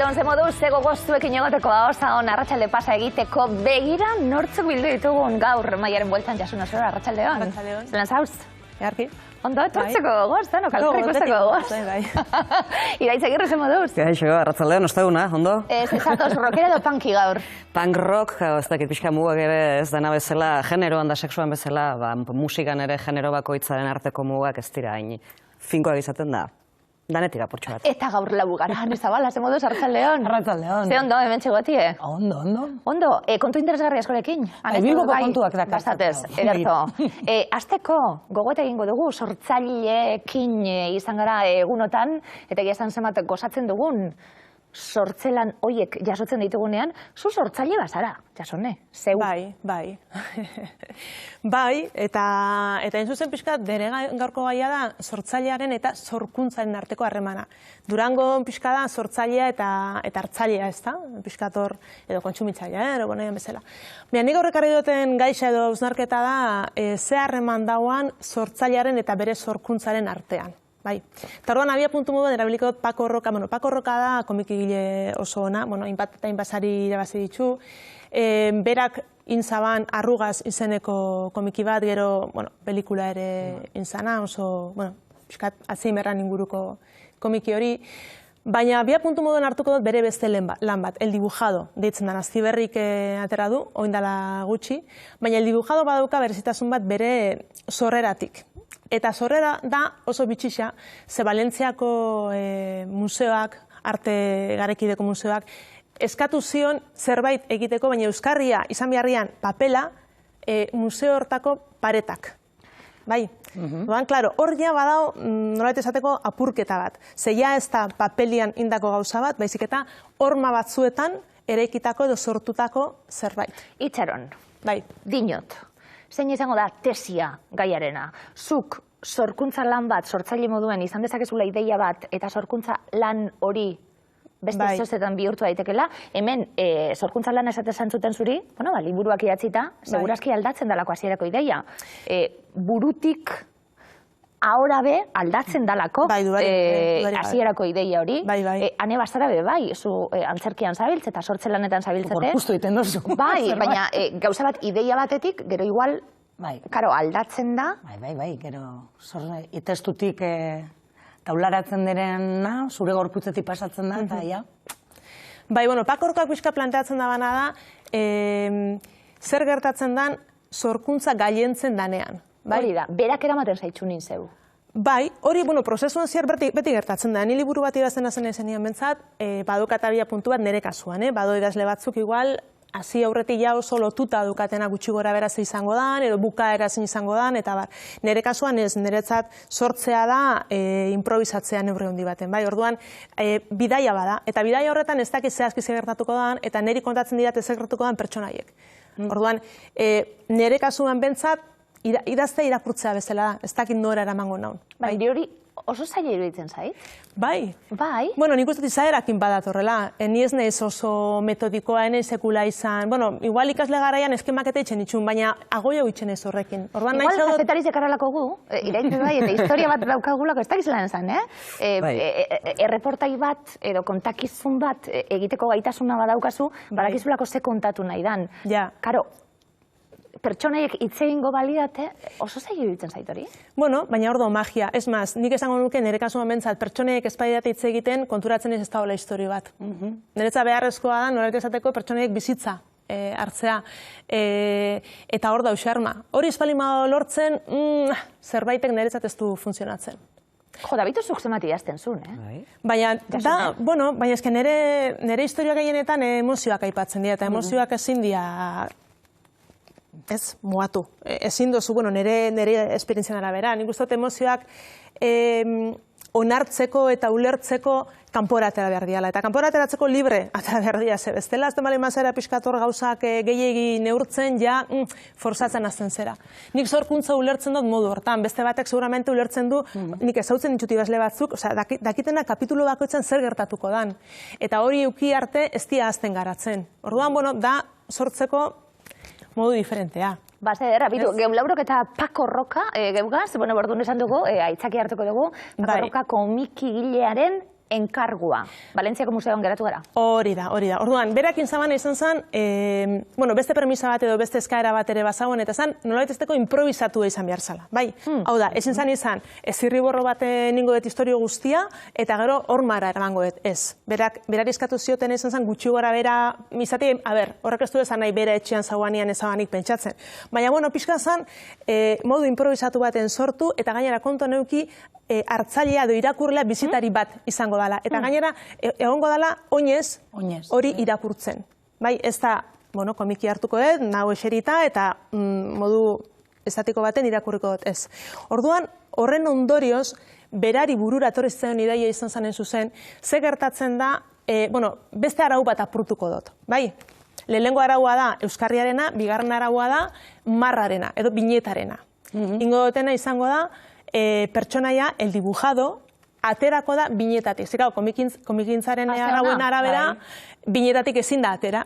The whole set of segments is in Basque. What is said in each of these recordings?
Arratsaldeon ze moduz, ze gogozuekin egoteko osa on arratsalde pasa egiteko begira nortzuk bildu ditugun gaur Maiaren bueltan jasun oso arratsaldeon. Arratsaldeon. Zelan zauz? Earki. Ondo, etortzeko gogoz, da, no kalkorrik usteko gogoz. Iraitz Agirre ze moduz? Gaixo, arratsaldeon, osteguna, ondo? Ez zatoz rockera edo punki gaur? Punk rock, ez dakit pixka mugak ere ez dena bezala, generoan da sexuan bezala, musikan ere genero bakoitzaren arteko mugak ez dira hain finkoak izaten da. Danetik apurtxo bat. Eta gaur labu gara, Zabala, ze moduz, arratsaldeon? Arratsaldeon. Ze ondo, hemen txegotie? Ondo. Ondo, kontu interesgarri askorekin? Bilboko kontuak da. Bastatez, ederto. Azteko, gogoeta egingo dugu, sortzaileekin izan gara egunotan, eta egia esan zenbat gozatzen dugun, sortzelan hoiek jasotzen ditugunean, zu sortzaile bazara, jasone, zeu. Bai. Bai, eta hain zuzen pixka, dere gaurko gaia da, sortzailearen eta sorkuntzaren arteko harremana. Durango pixka da, sortzailea eta hartzailea, ez da? Pixkator, edo kontsumitzailea, edo bonaien bezala. Nik aurrekarri duten gaixa edo hausnarketa da, ze harreman dauan sortzailearen eta bere sorkuntzaren artean. Bai. Eta orduan, abia puntu moduan, erabiliko Paco Roca. Paco Roca da komikigile oso ona, hainbat eta hainbasari irabazi ditu. Berak inzaban Arrugaz izeneko komiki bat, gero, pelikula ere inzana, oso, piskat Alzheimerran inguruko komiki hori. Baina, abia puntu moduan hartuko dut bere beste lan bat, El Dibujado, deitzen da, Astiberrik atera du, oindala gutxi, baina El Dibujado badauka berezitasun bat bere sorreratik. Eta sorrera da oso bitxixa, ze Valentziako museoak, arte garekideko museoak, eskatu zion zerbait egiteko, baina Euskarria izan beharrian papela museo hortako paretak. Bai, klaro, hor ja badao nolabait esateko apurketa bat. Ze ja ez da papelian indako gauza bat, baizik eta horma batzuetan eraikitako edo sortutako zerbait. Itxaron, bai. Dinot. Zein izango da tesia gaiarena. Zuk sorkuntza lan bat sortzaile moduen izan dezakezula ideia bat eta sorkuntza lan hori beste zozetan bihurtu daitekela. Hemen sorkuntza lan esaten zuten zuri, liburuak idatzita, segurazki aldatzen dalako hasierako ideia. Burutik ahora be aldatzen dalako hasierako ideia hori. Hane bastara be bai, zu antzerkian zabiltz eta sortzelanetan zabiltzete. Gorpuztu egiten dozu. Bai, baina gauza bat ideia batetik, gero igual, karo, aldatzen da. Bai, gero, itestutik taularatzen direna, zure gorputzetik pasatzen da, eta ja. Bai, Paco Rocak pixka planteatzen da bana da, zer gertatzen dan sorkuntza gailentzen danean. Hori da, berak eramaten zaitxu nintzeu. Bai, hori, prozesuan ziar beti gertatzen da. Ni liburu bat idazten hazen ezen bentsat, badukat abia puntu bat nire kasuan, bado idazle batzuk igual, hasi aurretik ja oso lotuta dukatena gutxi gora beraz izango dan, edo bukaera zein izango dan, eta bar. Nire kasuan ez, niretzat sortzea da improvisatzea neurri handi baten. Bai, orduan, bidaia bada, eta bidaia horretan ez dakit zehazki zer gertatuko dan, eta niri kontatzen dira zer gertatuko dan pertsonaiek. Orduan, nire kasuan bentsat, idaztea irakurtzea bezala da, ez dakit nora eramango naun. Bai, hori oso zaila iruditzen zait? Bai. Bai? Nik uste izaerakin badatorrela. Ni ez nahiz oso metodikoa, enez sekula izan. Igual ikasle garaian eskemaketa itxen itxun, baina agoio itxen ez horrekin. Igual gaztetariz ekarralako gu, iraitz bai, eta historia bat daukagulako, ez dakiz lan zan, erreportai bat, edo kontakizun bat egiteko gaitasuna badaukazu, badakizulako ze kontatu nahi dan. Ja. Karo, pertsonaiek hitz egingo baliate, oso zaila iruditzen zait hori? Baina ordo magia. Ez maz, nik esango nuke nire kasuan bentsat, pertsonaiek ez badidate hitz egiten konturatzen ez da hola historio bat. Niretza beharrezkoa da, nolak esateko pertsonaiek bizitza hartzea. Eta hor da uxarma. Hori espalima lortzen, zerbaitek niretzat ez du funtzionatzen. Jo, da bituzuk zemat idazten zuen, Baina, baina ezken nire historia gehienetan emozioak aipatzen dira, eta emozioak ezin dira ez, muatu. Ezin dozu, nire esperientzian arabera. Nik uste dut emozioak onartzeko eta ulertzeko kanpora atera behar diala. Eta kanpora ateratzeko libre atera behar dira. Bestela, azten bali mazera pixkator gauzak gehiegi neurtzen, ja, forzatzen azten zera. Nik sorkuntza ulertzen dut modu hortan. Beste batek seguramente ulertzen du, nik ezautzen ditut idazle batzuk, dakitena kapitulu bakoitzen zer gertatuko dan. Eta hori euki arte ez dia azten garatzen. Orduan, da sortzeko modu diferentea. Base, bitu, geulaurok eta Paco Roca geugaz, bordun esan dugu, aitzaki hartuko dugu, Paco Roca komiki gilearen enkargua. Valentziako museoan geratu gara. Hori da. Orduan, berakin zabana izan zen, beste premisa bat edo beste eskaera bat ere bazagoen, eta zen, nolabait ezteko improvisatua izan behar zala. Bai, hau da, ezin zan izan, zirriborro bat ningo dut historio guztia, eta gero hormara eramango dut, ez. Berari eskatu zioten izan zen, gutxi gora bera, izate, horrek ez du esan nahi bera etxean zauanean ezabanik pentsatzen. Baina, pixka zen, modu improvisatu baten sortu, eta gainera kontu neuki, hartzailea edo irakurlea bizitari bat izango dela. Eta gainera, egongo dela oinez hori irakurtzen. Bai, ez da, komiki hartuko dut, nahu eserita, eta modu estatiko baten irakurriko dut, ez. Orduan, horren ondorioz, berari burura etorritzen ideia izan zanen zuzen, ze gertatzen da, beste arau bat apurtuko dut, bai? Lehenengo araua da euskarriarena, bigarren araua da marrarena, edo binetarena. Ingo dutena izango da, pertsonaia, el dibujado, aterako da binetatik. Zikau, komikintzaren arauen arabera, binetatik ezin da atera.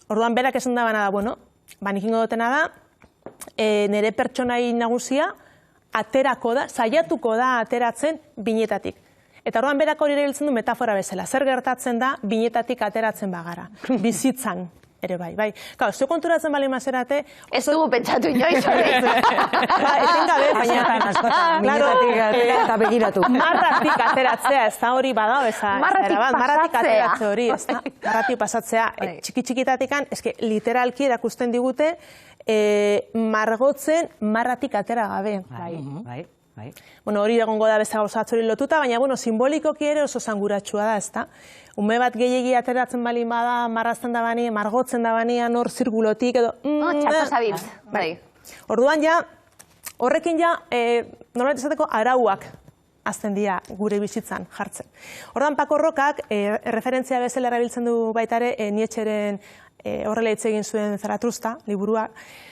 Orduan, berak esan da bana da, nik ingo dutena da, nire pertsonai nagusia, aterako da, saiatuko da ateratzen binetatik. Eta orduan, berak hori erabiltzen du metafora bezala. Zer gertatzen da, binetatik ateratzen bagara. Bizitzan. Ere bai. Kau, zeu konturatzen bali mazerate... Ez dugu pentsatu inoiz hori. Etengabe, baina... Eta begiratu. Marratik ateratzea, ez da hori badao, Marratik ateratze hori, ez da. Marratik pasatzea. Txiki-txikitatikan, eske literalki erakusten digute, margotzen marratik atera gabe. Bai. Hori egongo da beste gauza hori lotuta, baina simbolikoki ere oso zanguratsua da, ez da. Ume bat gehiegi ateratzen balin bada, marrazten da bani, margotzen da bani, nor zirkulotik edo... Txarto zabiltz. Orduan horrekin nolabait esateko arauak azten dira gure bizitzan jartzen. Orduan Pako Rokak referentzia bezala erabiltzen du baitare Nietzscheren horrela hitz egin zuen Zaratrusta, liburua.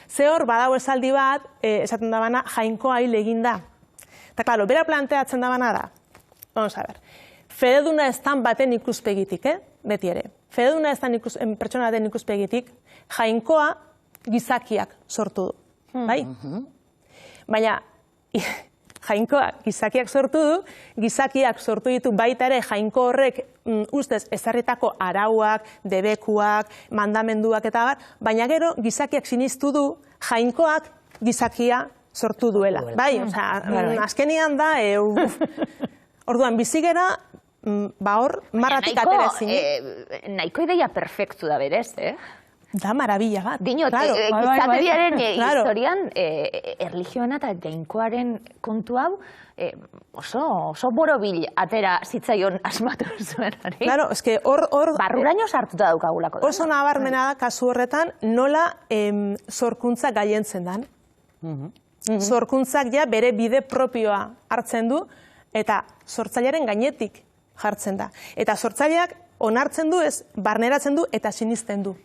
Ze hor, badau esaldi bat, esaten da bana, jainkoa hil egin da. Eta, klaro, bera planteatzen da bana da. Vamos a ver. Fededuna estan baten ikuspegitik, beti ere. Fededuna estan pertsona baten ikuspegitik, jainkoa gizakiak sortu du. Bai? Baina, jainkoa gizakiak sortu du, gizakiak sortu ditu baita ere jainko horrek ustez ezarritako arauak, debekuak, mandamenduak eta bar, baina gero gizakiak sinistu du jainkoak gizakia sortu duela. Bai, azkenian da, orduan bizigera, hor, marratik atera ezin. Nahiko ideia perfektu da berez, Da marabila bat. Dinot, gizateriaren historian, erlijioena eta jainkoaren kontu hau, oso borobil atera zitzaion asmatu zuen hori. Claro, eske hor... Barruraino sartuta daukagulako. Oso nabarmena da, kasu horretan, nola zorkuntza gaientzen dan. Zorkuntzak ja bere bide propioa hartzen du, eta sortzailearen gainetik jartzen da. Eta sortzaileak onartzen du, ez barneratzen du, eta sinisten du.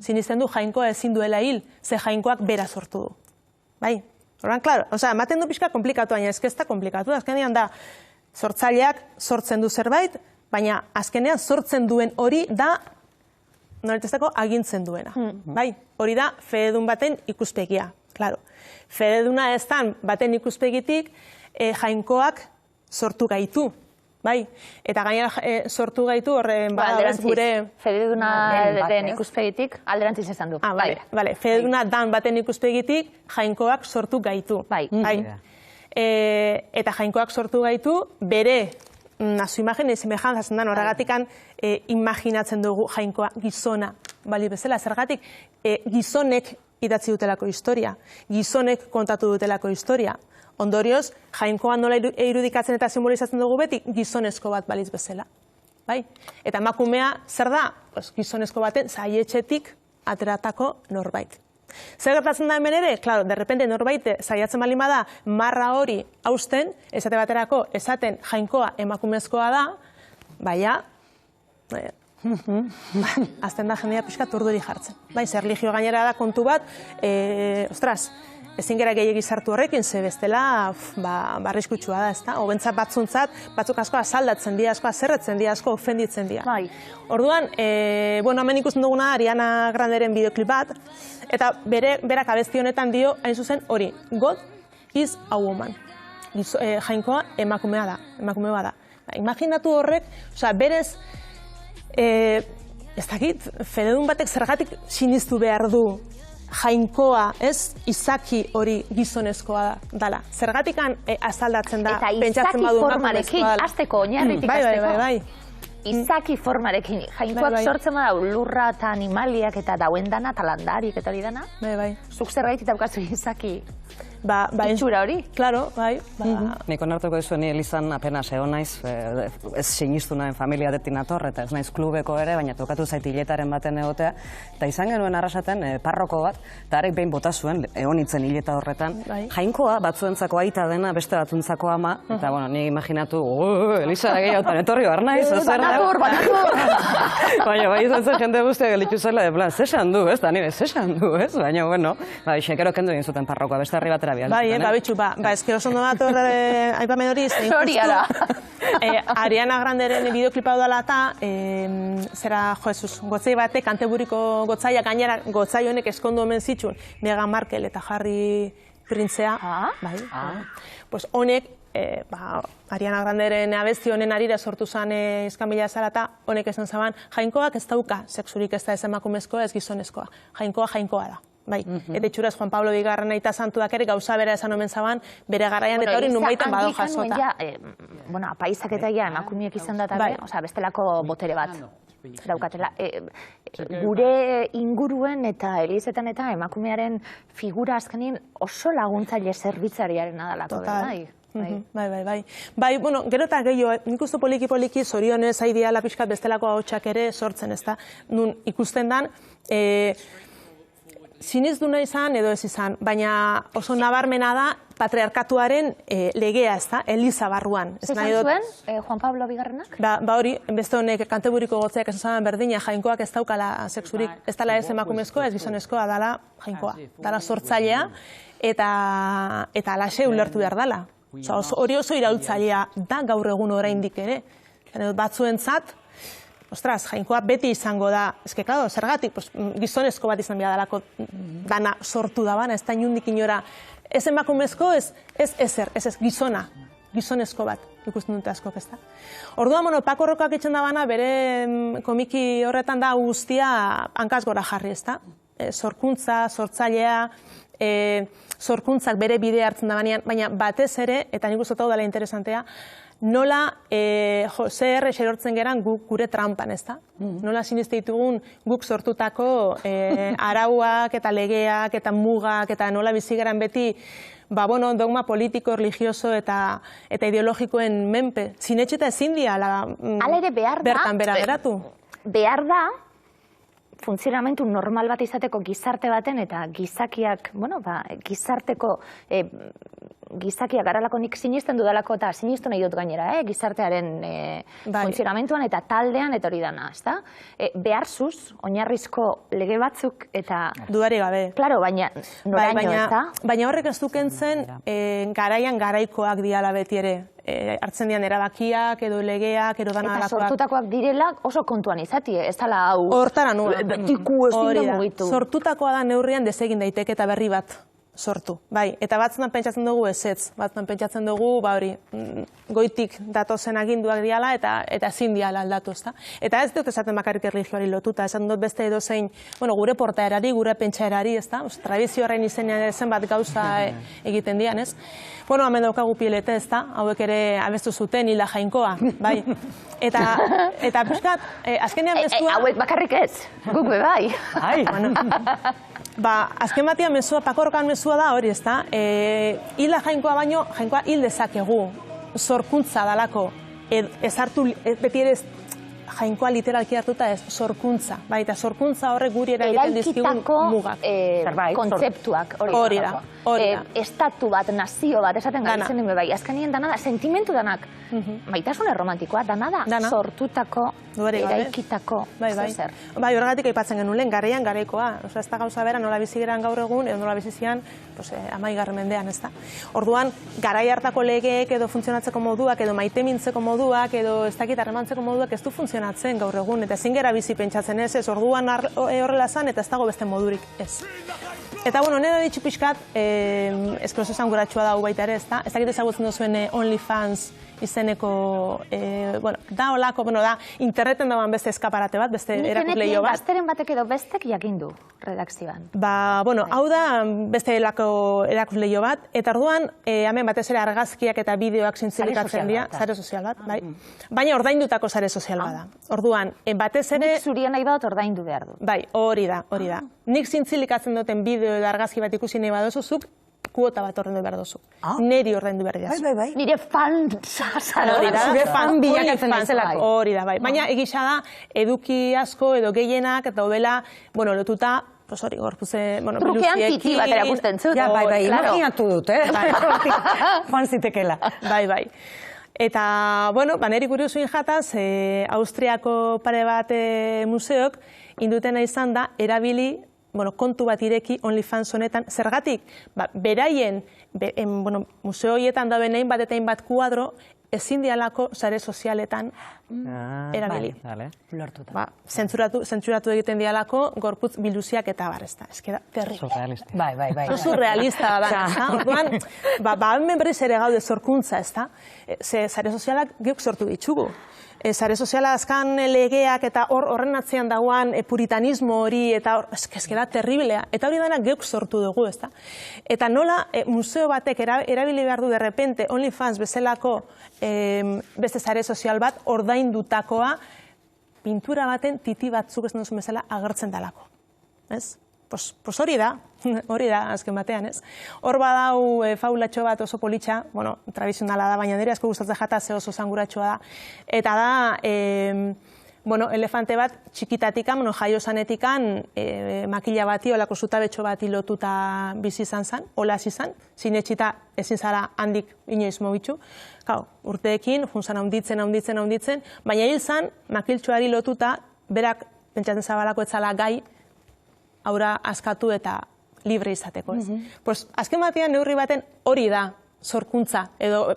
Sinisten du jainkoa ezin duela hil, ze jainkoak bera sortu du. Bai? Horban, klaro, ematen du pixka komplikatu, baina ez da komplikatu. Azkenean da, sortzaileak sortzen du zerbait, baina azkenean sortzen duen hori da, noretezako agintzen duena. Bai? Hori da, fededun baten ikuspegia. Klaro. Fededuna ez baten ikuspegitik, jainkoak sortu gaitu. Bai, eta gainera sortu gaitu horren badabez gure... Fededuna den ikuspegitik alderantziz esan du. Bale, fededuna dan baten ikuspegitik jainkoak sortu gaitu. Bai. Eta jainkoak sortu gaitu bere, nazu imagen, semejantzan dan, horregatikan imaginatzen dugu jainkoa gizona. Bali bezala, zergatik gizonek idatzi dutelako historia, gizonek kontatu dutelako historia. Ondorioz, jainkoa nola irudikatzen eta simbolizatzen dugu beti, gizonezko bat baliz bezala. Bai? Eta emakumea zer da? Gizonezko baten saietxetik ateratako norbait. Zer gertatzen da hemen ere? Klaro, derrepente norbait saiatzen balin bada marra hori hausten, esate baterako esaten jainkoa emakumezkoa da, baina, azten da jendea pixka turduri jartzen. Bai, zer erlijio gainera da kontu bat, ostras, ezin gara gehiagi sartu horrekin, ze bestela arriskutsua da, ezta? Obentzat batzuntzat, batzuk asko asaldatzen dira, asko azerretzen dira, asko ofenditzen dira. Orduan, hemen ikusten duguna Ariana Granderen bideoklip bat, eta berak abesti honetan dio, hain zuzen hori, God is a woman. Jainkoa emakumea da. Imaginatu horrek, berez, ez dakit, fededun batek zergatik sinistu behar du Jainkoa, ez, izaki hori gizonezkoa dala. Zergatikan azaldatzen da, pentsatzen badu formarekin, azteko, oinarritik azteko. Bai. Izaki formarekin. Jainkoak sortzen bada lurra eta animaliak eta dauen dana, eta landarik eta hori dana. Bai. Zuk zerbait daukazu izaki itxura hori. Claro, bai. Nik onartuko dizu, ni Elizan apenas egon naiz, ez sinistu nahen familia detin ator, eta ez naiz klubeko ere, baina tokatu zait hiletaren baten egotea, eta izan genuen arrasaten parroko bat, eta arek behin bota zuen, egon itzen hileta horretan, Jainkoa batzuentzako aita dena, beste batzuntzako ama, eta bueno, ni imaginatu, Eliza gehiagotan etorri bar naiz, banator! Baina, bai izan zen jende guztiak gelitzu zela, de plan, zesan du, ez, da nire, zesan du, ez, baina, bueno, xekero kendu egin zuten parrokoa, beste herri batera bialtzen. Bai, bitxu, eske oso ondo bat aipamen hori, Ariana Granderen bideoklipa dudala eta, zera, gotzai batek, Kanteburiko gotzaia, gainera gotzai honek eskondu omen zitxun, Meghan Markle eta Harry printzea, bai, pues honek, Ariana Granderen abesti honen arira sortu zen iskanbila zara eta honek esan zaban, Jainkoak ez dauka sexurik, ez da ez emakumezkoa, ez gizonezkoa, Jainkoa da. Bai, eta itxuraz Juan Pablo Bigarren aita santuak ere gauza bera esan omen zaban, bere garaian eta hori nunbaitan bado jasota. Bueno, apaisak eta emakumiek izan da tabe, bestelako botere bat daukatela. Gure inguruen eta Elizetan eta emakumearen figura azkenin oso laguntzaile zerbitzariaren adalako. Bai, bueno, gero eta gehiago, nik uste poliki zorionez aideala pixkat bestelako ahotsak ere sortzen, ez da, nun ikusten dan, sinistuna izan edo ez izan, baina oso nabarmena da patriarkatuaren legea, ez da, Eliza barruan. Zesan zuen, Juan Pablo Bigarrenak? Ba hori, beste honek Kanteburiko gotzeak esan zaban berdina, Jainkoak ez daukala sexurik, ez dala ez emakumezkoa, ez gizonezkoa, dala Jainkoa, dala sortzailea, eta alaxe ulertu behar dala. Hori oso iraultzailea da gaur egun oraindik ere. Batzuentzat, ostras, Jainkoa beti izango da, eske, klaro, zergatik, gizonezko bat izan behar dalako dana sortu da bana, ez da inundik inora, ez emakumezko, ez gizona, gizonezko bat, ikusten dute askok, ez da. Orduan, Paco Rocak itxen da bana, bere komiki horretan da guztia hankaz gora jarri, ez da. Sorkuntza, sortzailea, sorkuntzak bere bidea hartzen da banean, baina batez ere, eta nik uste hau dela interesantea, nola zer erortzen geran gure trampan, ez da? Nola siniste ditugun guk sortutako arauak eta legeak eta mugak eta nola bizi geran beti dogma politiko, religioso eta ideologikoen menpe. Zinetxeta ezin diala bertan bera geratu. Behar da, funtzionamentu normal bat izateko gizarte baten eta gizakiak, gizarteko gizakiak garalako nik sinisten dudalako eta sinistu nahi dut gainera, gizartearen funtzionamentuan eta taldean eta hori dana, ez da? Beharzuz, oinarrizko lege batzuk eta... Dudari gabe. Klaro, baina noraino, ez da? Baina horrek ez dukentzen garaian garaikoak diala beti ere. Hartzen dian erabakiak, edo legeak, edo dana alakoak. Eta sortutakoak direla oso kontuan izatie, ez dala hau... Hortara nuen. Tiku ez dira mugitu. Sortutakoa da neurrian desegin daiteke eta berri bat sortu. Bai, eta batzutan pentsatzen dugu ezetz. Batzutan pentsatzen dugu, goitik datozen aginduak diala eta ezin diala aldatu, ezta. Eta ez dut esaten bakarrik erlijioari lotuta, esan dut beste edozein, gure portaerari, gure pentsaerari, ezta. Tradizio horrein izenean zenbat gauza egiten dian, ez. Hemen daukagu Pielete, ezta, hauek ere abestu zuten Hilda Jainkoa, bai. Eta pixkat, azkenean mezua... Hauek bakarrik ez, guk be bai. Azken batean mezua, Paco Rocan mezua da hori, ezta. Hilda Jainkoa baino, Jainkoa hil dezakegu, sorkuntza dalako, ez hartu, beti ere Jainkoa literalki hartuta ez, sorkuntza. Eta sorkuntza horrek guri eragiten dizkigun mugak. Eraikitako kontzeptuak, hori da. Estatu bat, nazio bat, esaten gaitzen dime bai. Azkenien dana da, sentimentu danak. Maitasune romantikoa, dana da, sortutako, eraikitako zer. Bai, horregatik aipatzen genuen lehen, garaian garaikoa. Ez da gauza bera, nola bizi geran gaur egun, edo nola bizi zian, 10. mendean, ez da. Orduan, garai hartako legeek edo funtzionatzeko moduak, edo maitemintzeko moduak, edo ez dakit harremantzeko moduak ez du funtzionatzen gaur egun, eta ezin gera bizi pentsatzen ez, orduan horrela zan, eta ez dago beste modurik ez. Eta, nire ditxu pixkat, eskroso esan guratxua dago baita ere, ez da? Ez dakit ezagutzen duzuen OnlyFans izeneko, da olako, da interneten dagoen beste eskaparate bat, beste erakusleio bat. Gazteren batek edo bestek jakindu redakzioan. Hau da beste erakusleio bat, eta orduan, hemen batez ere argazkiak eta bideoak zintzilikatzen dira, sare sozial bat, bai. Baina ordaindutako sare sozial bat da. Orduan, batez ere... Nik zuria nahi bat ordaindu behar du. Bai, hori da. Nik zintzilikatzen duten bideo edo argazki bat ikusi nahi baduzu, zuk kuota bat ordaindu behar duzu. Neri ordaindu behar duzu. Bai. Nire fan zara. Zure fan bilakatzen naizelako. Hori da, bai. Baina egisa da, eduki asko edo gehienak eta hobela, lotuta, hori, gorpuze, trukean titi bat erakusten zut. Bai, imaginatu dut, Joan zitekela. Bai. Eta, neri kuriosuin jataz, Austriako pare bat museok, indutena izan da, erabili, kontu bat ireki OnlyFans honetan. Zergatik, beraien, museo horietan da benein bat eta hainbat kuadro, ezin dialako sare sozialetan erabili. Zentzuratu egiten dialako, gorputz biluziak eta bar, ez da. Ez da, terrible. Surrealista. Bai. Surrealista da, ez da. Orduan, hemen berriz ere gaude sorkuntza, ez da. Sare sozialak geuk sortu ditugu. Sare soziala azkan legeak eta horren atzean dagoan puritanismo hori eta eskeda terriblea. Eta hori dena geuk sortu dugu, ez da. Eta nola museo batek erabili behar du derrepente OnlyFans bezalako beste sare sozial bat ordaindutakoa pintura baten titi batzuk ez duzun bezala agertzen dalako. Ez? Pues hori da, azken batean, ez? Hor badau faulatxo bat oso politxa, tradizionala da, baina nire asko gustatzen jata ze oso zanguratxoa da. Eta da, elefante bat txikitatikan, jaio zanetikan, makila bati, olako zutabetxo bati lotuta bizi izan zen, olaz izan, zinetxita ezin zara handik inoiz mobitxu. Urteekin, junzan haunditzen, baina hil zen, makiltxoari lotuta, berak, pentsatzen zabalako etzala gai, aurra askatu eta libre izateko. Azken batean neurri baten hori da sorkuntza, edo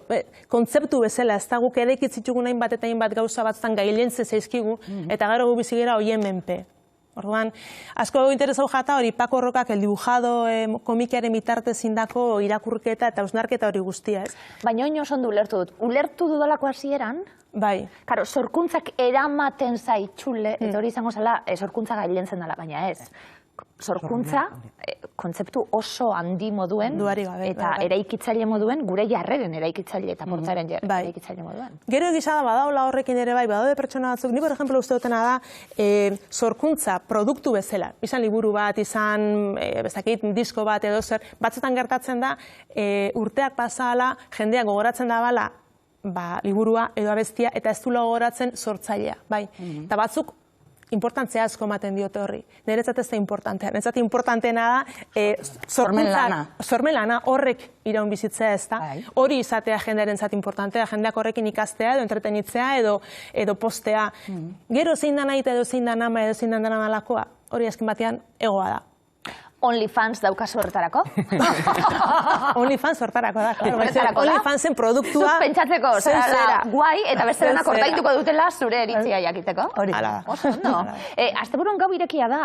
kontzeptu bezala, ez da guk erekitzitugu nahin bat eta hainbat gauza batzan gailentze zaizkigu, eta gero gu bizigera hoien menpe. Orduan, asko interesau jata hori Paco Rocak el dibujado komikiaren bitartez indako irakurketa eta ausnarketa hori guztia, ez? Baina oin oso ondo ulertu dut. Ulertu dudalako hasieran, bai. Karo, sorkuntzak eramaten zaitxule, eta hori izango zela, sorkuntza gailentzen dela, baina ez. Sorkuntza, kontzeptu oso handi moduen, eta eraikitzaile moduen, gure jarreren eraikitzaile eta portzaren eraikitzaile moduen. Gero egisa da, badaula horrekin ere bai, badaude pertsona batzuk, ni por ejemplo uste dutena da, sorkuntza produktu bezala, izan liburu bat, izan, bezakit, disko bat edo zer, batzutan gertatzen da, urteak pasala, jendeak gogoratzen da bala, liburua edo abestia, eta ez dula gogoratzen sortzailea, bai. Eta batzuk, importantzia asko ematen diote horri. Niretzat ez da importantea. Niretzat importanteena da sormen lana horrek iraun bizitzea ez da. Hori izatea jendearen zat importantea, jendeak horrekin ikastea edo entretenitzea edo postea. Gero zein da nahi edo zein da nama edo zein da nalakoa, hori azken batean egoa da. OnlyFans daukazu horretarako? OnlyFans horretarako da. OnlyFansen produktua... Zut pentsatzeko, zera guai, eta beste denak ordainduko dutela zure eritzia jakiteko. Hori da. Oso, no? Asteburuan gau irekia da.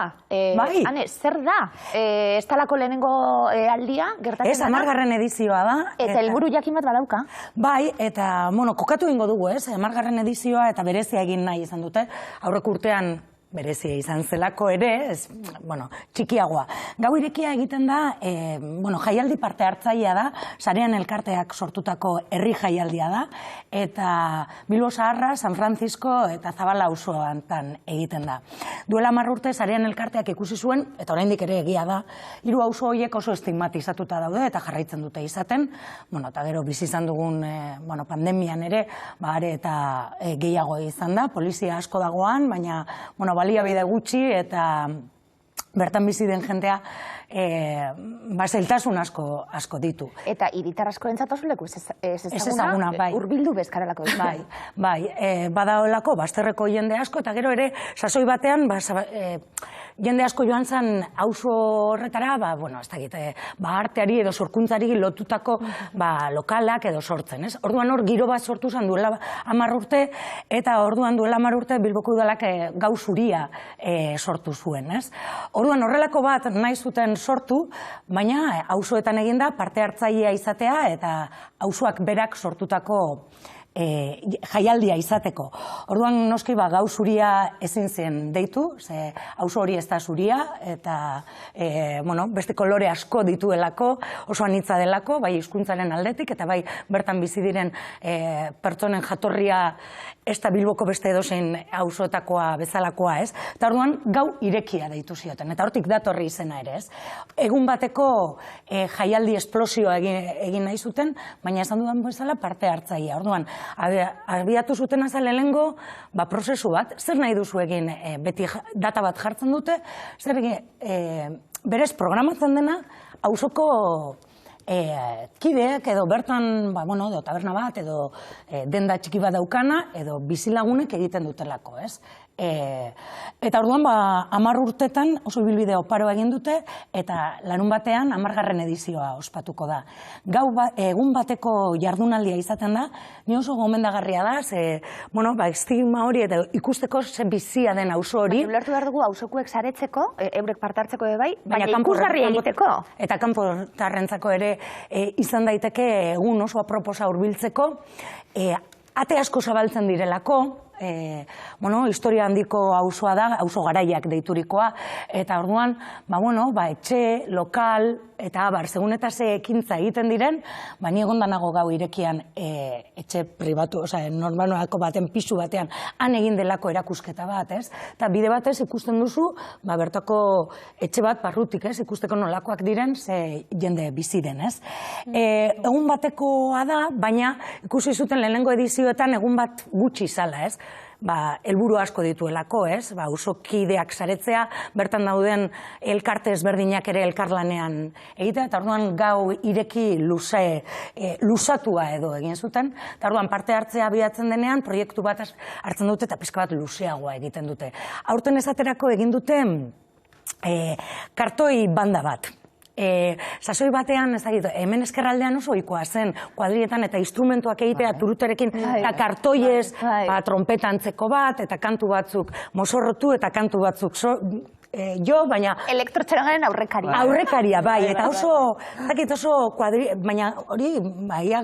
Ane, zer da? Ez talako lehenengo aldia, gertatzen da? 10. edizioa da. Eta helburu jakin bat badauka? Bai, eta, kokatu ingo dugu, 10. edizioa eta berezia egin nahi izan dute. Aurreko urtean berezia izan zelako ere, txikiagoa. Gau irekia egiten da, jaialdi parte hartzailea da, Sarean Elkarteak sortutako herri jaialdia da, eta Bilbo Zaharra, San Francisco eta Zabala auzoan egiten da. Duela 10 urte Sarean Elkarteak ikusi zuen, eta oraindik ere egia da, 3 auzo horiek oso estigmatizatuta daude eta jarraitzen dute izaten, eta gero bizi izan dugun pandemian ere, eta gehiago izan da, polizia asko dagoan, baina, baliabide gutxi eta bertan bizi den jentea zailtasun asko ditu. Eta hiritar asko entzatozuleku ez ezaguna, bai. Urbildu bezkarelako. Bai, badaolako, bazterreko jende asko, eta gero ere, sasoi batean, jende asko joan zen auzo horretara, ez dakit, arteari edo sorkuntzari lotutako lokalak edo sortzen, ez? Orduan hor giro bat sortu zen duela 10 urte, eta orduan duela 10 urte Bilboko Udalak gau zuria sortu zuen, ez? Orduan horrelako bat nahi zuten sortu, baina auzoetan eginda parte hartzailea izatea eta auzoak berak sortutako jaialdia izateko. Orduan noski gau zuria ezin zen deitu, ze auzo hori ez da zuria, eta beste kolore asko dituelako, oso anitza delako, bai hizkuntzaren aldetik, eta bai bertan bizi diren pertsonen jatorria ez da Bilboko beste edozein auzoetakoa bezalakoa, ez? Eta orduan gau irekia deitu zioten, eta hortik datorri izena ere, ez? Egun bateko jaialdi esplosioa egin nahi zuten, baina esan dudan bezala parte hartzailea. Orduan, abiatu zuten azal lehengo, prozesu bat, zer nahi duzu egin, beti data bat jartzen dute, zer egin, berez programatzen dena, auzoko kideak edo bertan, edo taberna bat, edo denda txiki bat daukana, edo bizilagunek egiten dutelako, ez? Eta orduan, 10 urtetan oso ibilbide oparoa egin dute, eta larun batean 10. edizioa ospatuko da. Egun bateko jardunaldia izaten da, ni oso gomendagarria da, ze, estigma hori eta ikusteko ze bizia den auzo hori. Ulertu behar dugu auzokuek saretzeko, eurek partartzeko ere bai, baina ikusgarri egiteko. Eta kanpotarrentzako ere izan daiteke egun oso aproposa hurbiltzeko, ate asko zabaltzen direlako, historia handiko auzoa da, auzo garaiak deiturikoa, eta orduan, etxe, lokal, eta segun eta ze ekintza egiten diren, ni egonda nago gau irekian etxe pribatu, normalako baten pisu batean, han egin delako erakusketa bat, ez? Eta bide batez ikusten duzu, bertako etxe bat barrutik, ez? Ikusteko nolakoak diren, ze jende bizi den, ez? Egun batekoa da, baina ikusi zuten lehenengo edizioetan egun bat gutxi zala, ez? Helburu asko dituelako, ez? Auzokideak saretzea, bertan dauden elkarte ezberdinak ere elkarlanean egitea, eta orduan gau ireki luzatua edo egin zuten, eta orduan parte hartzea abiatzen denean, proiektu bat hartzen dute eta pixka bat luzeagoa egiten dute. Aurten esaterako egin dute kartoi banda bat. Sasoi batean, hemen eskerraldean oso ohikoa zen, kuadrietan eta instrumentuak egitea turuterekin, eta kartoiez, trompeta antzeko bat, eta kantu batzuk mozorrotu, eta kantu batzuk baina... Elektrotxerangaren aurrekaria. Aurrekaria, bai, eta oso baina hori,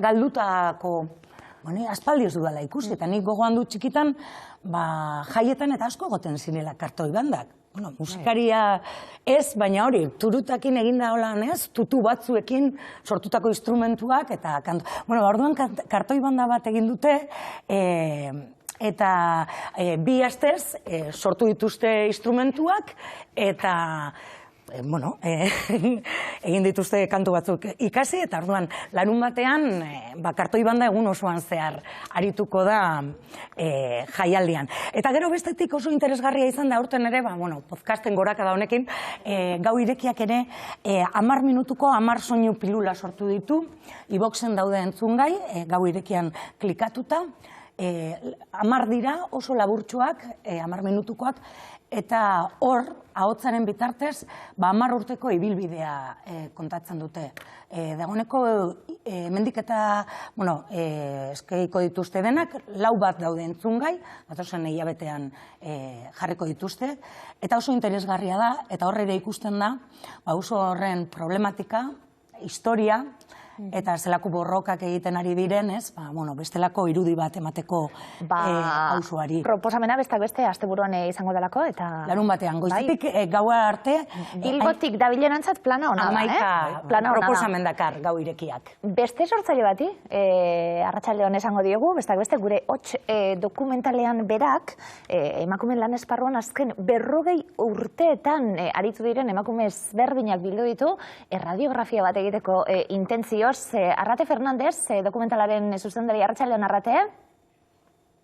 galdutako, aspaldi ez dudala ikusi, eta nik gogoan dut txikitan, jaietan eta asko goten zirela kartoi bandak. Musikaria ez, baina hori, turutakin eginda holan ez, tutu batzuekin sortutako instrumentuak eta kantu. Orduan kartoi banda bat egin dute, eta 2 astez sortu dituzte instrumentuak, eta egin dituzte kantu batzuk ikasi, eta orduan larun batean kartoi banda egun osoan zehar arituko da jaialdian. Eta gero bestetik oso interesgarria izan da aurten ere, podcasten gorakada honekin, gau irekiak ere 10 minutuko 10 soinu pilula sortu ditu, iBoxen daude entzungai, gau irekian klikatuta, 10 dira oso laburtsuak, 10 minutukoak, eta hor, ahotsaren bitartez, 10 urteko ibilbidea kontatzen dute. Dagoeneko, hemendik eta, eskeiko dituzte denak, 4 bat daude entzungai, datozen hilabetean jarriko dituzte, eta oso interesgarria da, eta horre ere ikusten da, oso horren problematika, historia, eta zelako borrokak egiten ari diren, bestelako irudi bat emateko auzoari. Proposamena besteak beste asteburuan izango delako, eta... Larun batean, goizetik gaua arte... Ilgotik dabilenantzat plana hona da, 11 proposamen dakar gau irekiak. Beste sortzaile bati, arratsaldean esango diogu, besteak beste gure hots dokumentalean berak, emakumeen lan esparruan azken 40 urteetan aritu diren emakume ezberdinak bildu ditu, erradiografia bat egiteko intentzio. Arrate Fernandez, dokumentalaren zuzendari, arratsaldeon Arrate.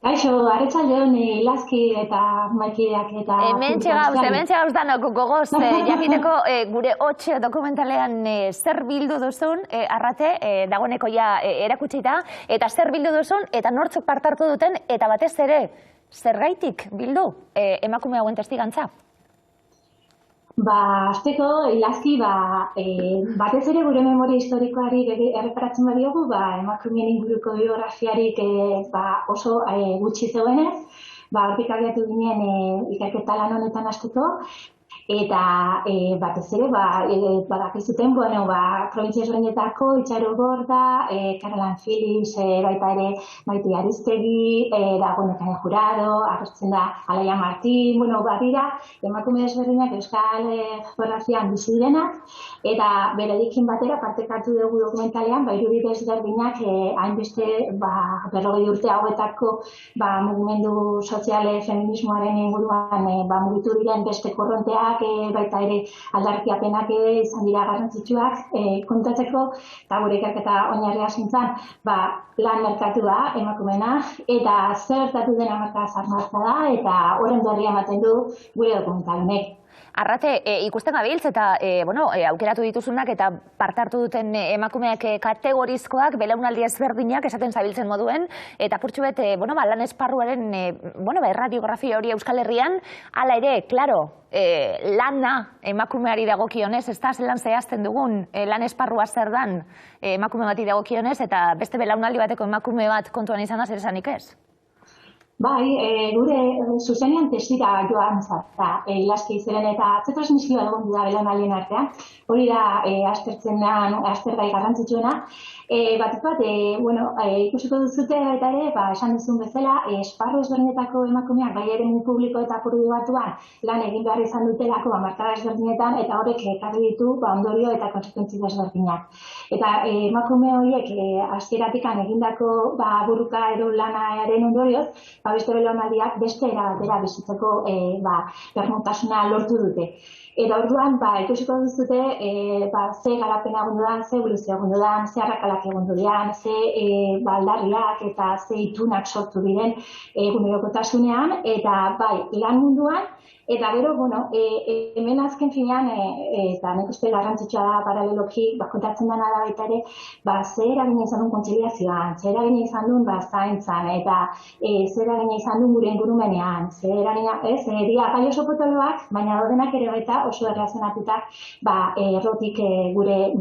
Kaixo, arratsaldeon Ilazki eta Maikideak eta... Hemen txegauz danok gogoz, jakiteko gure hots dokumentalean zer bildu duzun, Arrate, dagoeneko ja erakutsita, eta zer bildu duzun, eta nortzuk parte hartu duten, eta batez ere, zergaitik bildu emakume hauen testigantza? Azteko, Ilazki, batez ere gure memoria historikoari erreparatzen badiogu, emakumeen inguruko biografiarik oso gutxi zegoenez, hortik abiatu ginen ikerketa lan honetan hasteko, Eta batez ere, badakizuten, provintzia ezberdinetako Itxaro Borda, Caroline Phillips, baita ere Maite Aristegi, dago Nekane Jurado, agertzen da Alaia Martin, badira, emakume ezberdinak euskal geografian bizi direnak, eta beraiekin batera partekatu dugu dokumentalean, irudi ezberdinak hainbeste 40 urte hauetako mugimendu soziale feminismoaren inguruan mugitu diren beste korronteak, baita ere aldarrikapenak izan dira garrantzitsuak kontatzeko, eta gure ikerketa oinarria zintzen, lan merkatua emakumena, eta zer gertatu dena merkataz armartza da, eta horren berria ematen du gure dokumental honek. Arrate, ikusten gabiltz eta aukeratu dituzunak eta parte hartu duten emakumeak kategorizkoak, belaunaldi ezberdinak esaten zabiltzen moduen, eta purtsu bet, lan esparruaren erradiografia hori Euskal Herrian, hala ere, klaro, lana emakumeari dagokionez, ez da zelan zehazten dugun lan esparrua zer dan emakume bati dagokionez, eta beste belaunaldi bateko emakume bat kontuan izan da zer esanik ez? Gure zuzenean testira joan zara, ilaski zeren eta transmisioa egon da belaunaldien artean, hori da aztergai garrantzitsuena. Batik bat, ikusiko duzute eta ere, esan duzun bezala, esparru ezberdinetako emakumeak, bai eremu publiko eta pribatuan lan egin behar izan dutelako markada ezberdinetan, eta horrek ekarri ditu ondorio eta konsekwentzia ezberdinak. Eta emakume horiek hasieratik egindako buruka edo lanaren ondorioz, beste belaunaldiak beste era batera bizitzeko bermutasuna lortu dute. Eta orduan, ikusiko duzute, ze garapena egon dudan, ze eboluzioa egon dudan, ze arrakalak egon dudan, ze aldarriak eta ze itunak sortu diren egunerokotasunean, eta lan munduan, eta gero, hemen azken finean, eta nik uste garrantzitsua da paraleloki, kontatzen dena da baita ere, ze eragina izan duen kontziliazioan, ze eragina izan duen zaintzan, eta ze eragina izan duen gure ingurumenean, ze eragina, dira gai oso potoloak, baina daudenak ere baita oso erlazionatutak errotik gure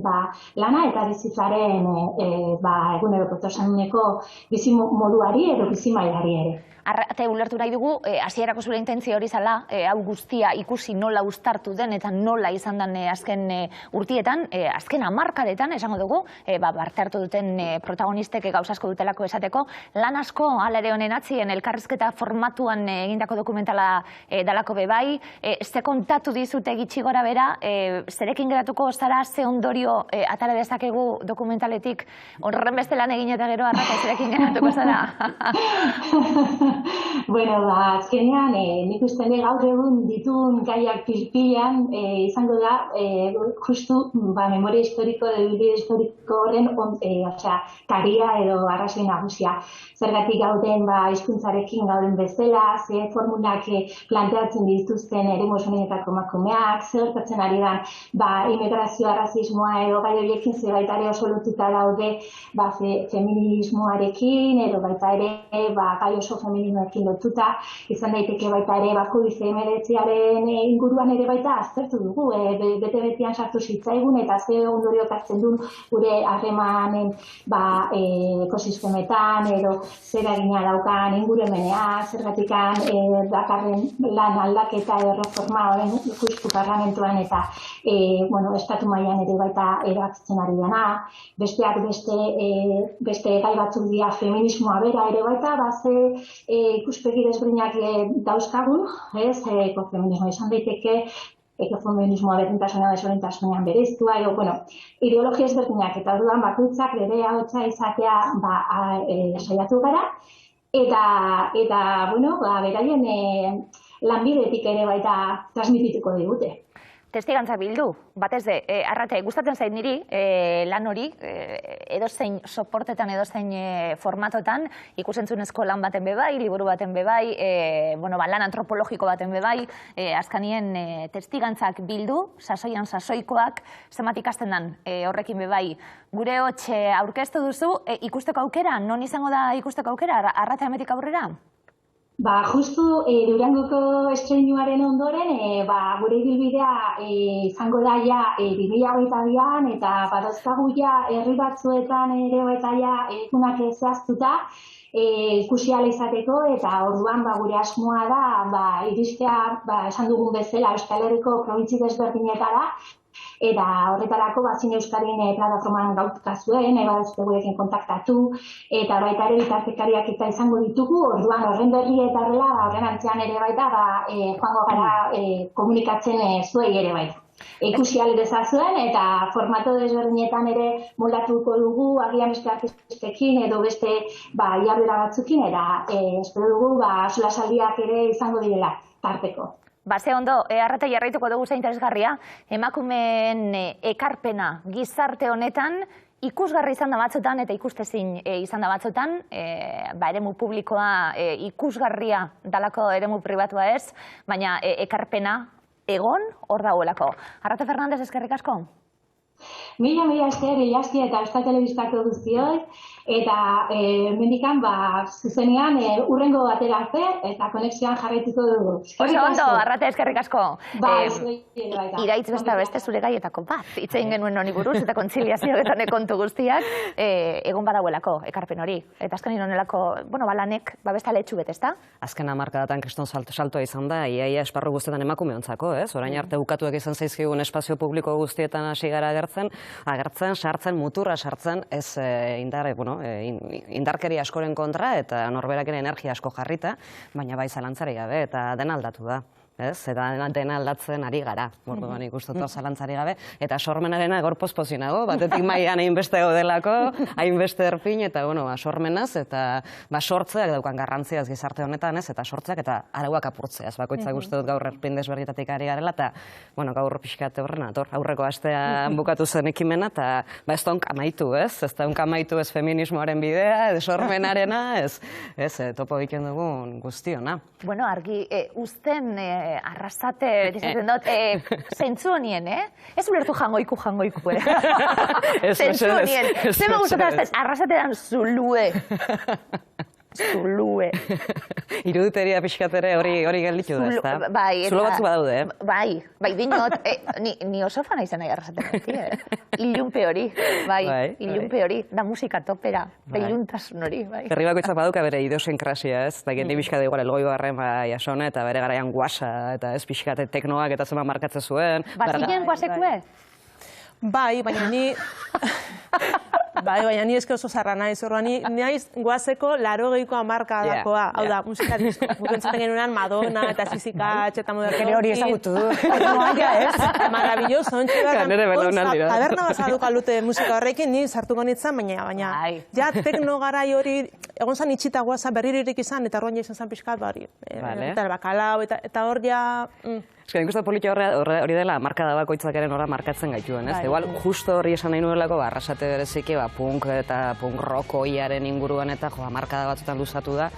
lana eta bizitzaren egunerokotasuneko bizi moduari edo bizi mailari ere. Arrate, ulertu nahi dugu, hasierako zure intentzio hori zala, hau guztia ikusi nola uztartu den eta nola izan den azken urtietan, azken hamarkadetan, esango dugu, parte hartu duten protagonistek gauza asko dutelako esateko, lan asko, hala ere honen atzien, elkarrizketa formatuan egindako dokumentala dalako bebai, ze kontatu dizute gitxi gora bera, zerekin geratuko zara, ze ondorio atara dezakegu dokumentaletik, horren beste lan egin eta gero Arrate, zerekin geratuko zara? Azkenean, nik uste gaur egun ditun gaiak pilpilan izango da justu memoria historiko edo ibilbide historiko horren karia edo arrazoi nagusia. Zergatik gauden hizkuntzarekin gauden bezala, ze formulak planteatzen dituzten eremu ezberdinetako emakumeak, zer gertatzen ari den immigrazioa, rasismoa edo gai horiekin ze baita ere oso lotuta daude feminismoarekin edo baita ere gai oso femininoekin lotuta, izan daiteke baita ere COVID-19aren inguruan ere baita aztertu dugu, bete-betean sartu zitzaigun eta ze ondorio ekartzen duen gure harremanen ekosistemetan edo zer eragina daukan ingurumenea, zergatikan dakarren lan aldaketa edo reforma horren justu parlamentuan eta estatu mailan ere baita erabakitzen ari dena, besteak beste gai batzuk dira feminismoa bera ere baita, ze ikuspegi desberdinak dauzkagun, ekofeminismoa izan daiteke, ekofeminismoa berdintasunean desberdintasunean bereiztua, ideologia ezberdinak eta orduan bakoitzak bere ahotsa izatea saiatu gara, eta beraien lanbidetik ere baita transmitituko digute. Testigantza bildu, batez de, Arrate, gustatzen zait niri lan hori, edozein soportetan, edozein formatotan, ikusentzunezko lan baten bebai, liburu baten bebai, lan antropologiko baten bebai, azkanien testigantzak bildu, sasoian sasoikoak, zenbat ikasten dan horrekin bebai. Gure hotxe aurkeztu duzu, ikusteko aukera, non izango da ikusteko aukera, Arrate Hemetik aurrera? Justu Durangoko estreinuaren ondoren, gure ibilbidea izango da ja 2022an eta badauzkagu ja herri batzuetan ere eta ja egunak zehaztuta ikusi ahal izateko, eta orduan gure asmoa da iristea esan dugun bezala Euskal Herriko probintzi desberdinetara, eta horretarako Zine Euskadin plataforman gaututa zuen, baduzue gurekin kontaktatu, eta baita ere bitartekariak eta izango ditugu, orduan horren berri eta horrela, horren antzean ere baita, joango gara komunikatzen zuei ere baita. Ikusi ahal dezazuen, eta formato desberdinetan ere moldatuko dugu, agian beste artistekin edo beste jarduera batzukin, eta espero dugu solasaldiak ere izango direla tarteko. Ze ondo, arrata jarraituko dugu ze interesgarria, emakumeen ekarpena gizarte honetan ikusgarri izan da batzutan eta ikustezin izan da batzutan, eremu publikoa ikusgarria dalako eremu pribatua ez, baina ekarpena egon hor dagoelako. Arrate Fernandez, eskerrik asko? Mila esker, eta Euskal Telebistako guztioi, eta mendikan zuzenean urrengo batera arte eta konexioan jarraituko dugu. Oso ondo, Arrate, eskerrik asko. Iraitz beste zure gaietako bat, hitz egin genuen honi buruz eta kontziliazioetan kontu guztiak, egon badagoelako ekarpen hori. Eta azkenin honelako, lanek, beste aletxu bet, ezta? Azken hamarkadatan kriston saltoa izan da, iaia esparru guztietan emakumeontzako, ez? Orain arte bukatuak izan zaizkigun espazio publiko guztietan hasi gara agertzen, sartzen, muturra sartzen, ez indarkeria askoren kontra eta norberak ere energia asko jarrita, baina bai zalantzari gabe eta dena aldatu da. Eta dena aldatzen ari gara, orduan ikusten zalantzari gabe, eta sormenarena gor pozpozinago, batetik maian hainbeste gaudelako, hainbeste erpin, eta sormenaz, eta sortzeak daukan garrantziaz gizarte honetan, eta sortzeak eta arauak apurtzeaz, bakoitzak uste dut gaur erpin desberditatik ari garela, eta gaur pixkat horren aurreko astean bukatu zen ekimena, eta ez da honk amaitu, ez da honk amaitu ez feminismoaren bidea, sormenarena, ez topo egiten dugun guztiona. Bueno, argi, uzten arrasate, dizaten dut, zentzu honien, ez ulertu jangoiku, zentzu honien, zema gustatzen arrasatean zulue. Zulue. Iruduteria pixkatere hori gelditu da, ezta? Zulo batzu badaude, Bai, dinot, ni oso fana izan nahi arrasaten beti, ilunpe hori, ilunpe hori, da musika topera, iluntasun hori, bai. Herri bakoitzak baduka bere idiosinkrazia, ez? Da gendi pixkate igual elgoibarren jasone, eta bere garaian guasa, eta ez pixkate teknoak eta zema markatzen zuen. Bazinen guasekue? Bai, baina ni... Baina ni eske oso zarra naiz, orduan ni naiz guazeko 80ko hamarkadakoa. Hau da, musika gukentzaten genuenan Madonna eta Sissy Catch eta Moderno. Hori ezagutu du. Maravilloso, taberna basaduka lute musika horrekin, ni sartuko nintzen, baina ja tekno garai hori egon zan itxita guaza berriririk izan, eta orduan ja izan zan pixkat hori. Eta bakalau, eta hor ja... Eska, nik uste politia hori dela, markada bakoitzak ere nora markatzen gaituen, ez? Igual, justo hori esan nahi nuelako, arrasate bereziki, punk eta punk rock oiaren inguruan eta markada batzutan luzatu da,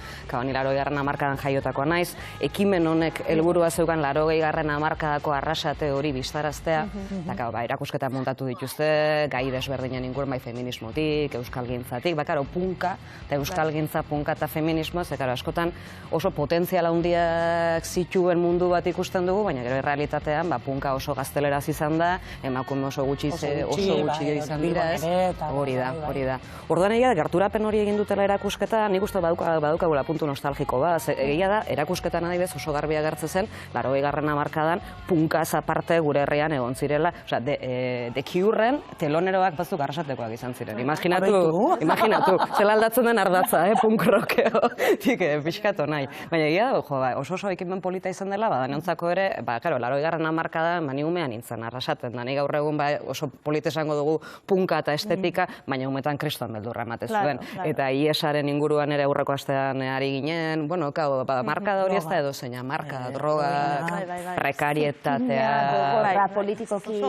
ni 80garren hamarkadan jaiotakoa naiz, ekimen honek helburua zeukan 80garren hamarkadako arrasate hori bistaraztea, eta erakusketa montatu dituzte, gai desberdinen inguruan, bai feminismotik, euskalgintzatik, punka, eta euskalgintza, punka eta feminismoz, eta askotan oso potentziala handiak zituen mundu bat ikusten dugu, baina gero errealitatean punka oso gazteleraz izan da, emakume oso gutxi izan dira, ez? Hori da. Orduan egia da, gerturapen hori egin dutela erakusketa, nik uste badukagula puntu nostalgiko bat. Egia da, erakusketan adibidez oso garbi agertzen zen, 80garren hamarkadan punkaz aparte gure herrian egon zirela. Osea, The Curen teloneroak batzuk arrasatekoak izan ziren. Imaginatu, zela aldatzen den ardatza, punk rockeo, pixkatu nahi. Baina egia da, oso ekimen polita izan dela, badanontzako ere, 80garren hamarkadan ni umean nintzen arrasaten da. Ni gaur egun oso polita esango dugu punka eta estetika, baina umetan kriston beldurra ematen zuen. Eta IESaren inguruan ere aurreko astean ari ginen, markada hori ez da edo zeina, markada, drogak, prekarietatea... Gogorra, politikoki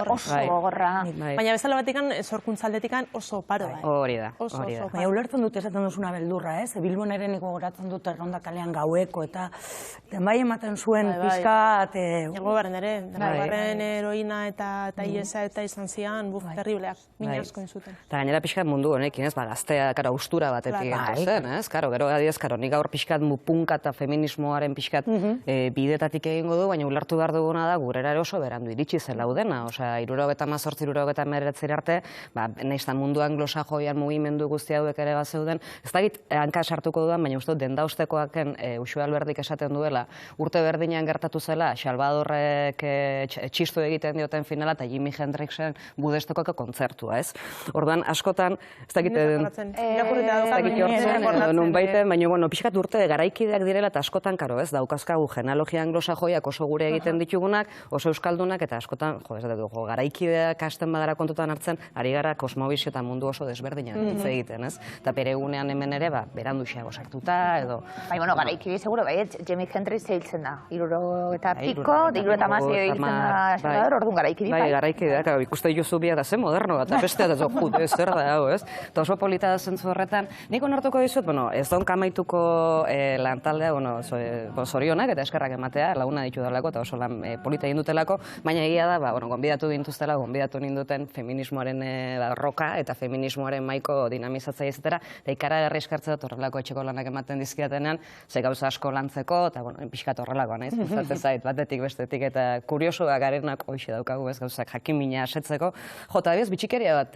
oso gogorra. Baina bezala batikan, sorkuntzaldetikan oso paro. Hori da. Baina ulertzen dut ez esaten duzuna beldurra, ez? Bilbon ere nik gogoratzen dut Erronda kalean gaueko eta bai ematen zuen pixkat... Ergobarren ere, Ergobarren heroina eta iesa eta izan zian, terribleak, mina asko inzuten. Eta gainera pixkat mundu honekin, ez, gaztea, austura batetik zen, ez? Gero adiez, nik gaur pixkat punka eta feminismoaren pixkat bidetatik egingo du, baina ulertu behar duguna da, gurera oso berandu iritsi zela udena, osea, 78-79 arte, nahizta mundu anglosajoian mugimendu guzti hauek ere bat zeuden, ez dakit hanka sartuko dudan, baina uste denda ustekoaken Uxue Alberdik esaten duela, urte berdinean gertatu zela, Salvadorrek txistu egiten dioten finala eta Jimi Hendrixen Budestokoko kontzertua, ez? Orduan, askotan, ez dakit nun baiten, baina pixkat urte garaikideak direla eta askotan, karo, ez, daukazkagu genealogia anglosajoiak oso gure egiten ditugunak, oso euskaldunak eta askotan, garaikideak hasten badara kontutan hartzen, ari gara kosmobizio eta mundu oso desberdinak hitz egiten, ez? Eta bere egunean hemen ere, berandu xeago sartuta, edo... Bai, garaikide, seguro, Jimi Hendrix hiltzen da. 70 eta piko, 70 hiltzen da, Salvador, orduan garaikide. Bai, garaikide, ikuste dituzu bia da ze moderno bat, eta bestea da jude, zer da, hau, ez? Eta oso polita da zentzu horretan. Nik onartuko dizut, ez da onkamaituko lantaldea, zorionak eta eskerrak ematea, laguna ditu dalako, eta oso lan polita egin dutelako, baina egia da, gonbidatu gintuztela, gonbidatu ninduten feminismoaren roka eta feminismoaren maiko dinamizatzaia izetera, eta ikaragarri eskartzea horrelako etxeko lanak ematen dizkiatenean, ze gauza asko lantzeko, eta pixkat horrelako, naiz, gustatzen zait, batetik bestetik, eta kuriosoak garenak hoxe daukagu, ez, gauzak jakimina asetzeko. Jota, ez, bitxikeria bat,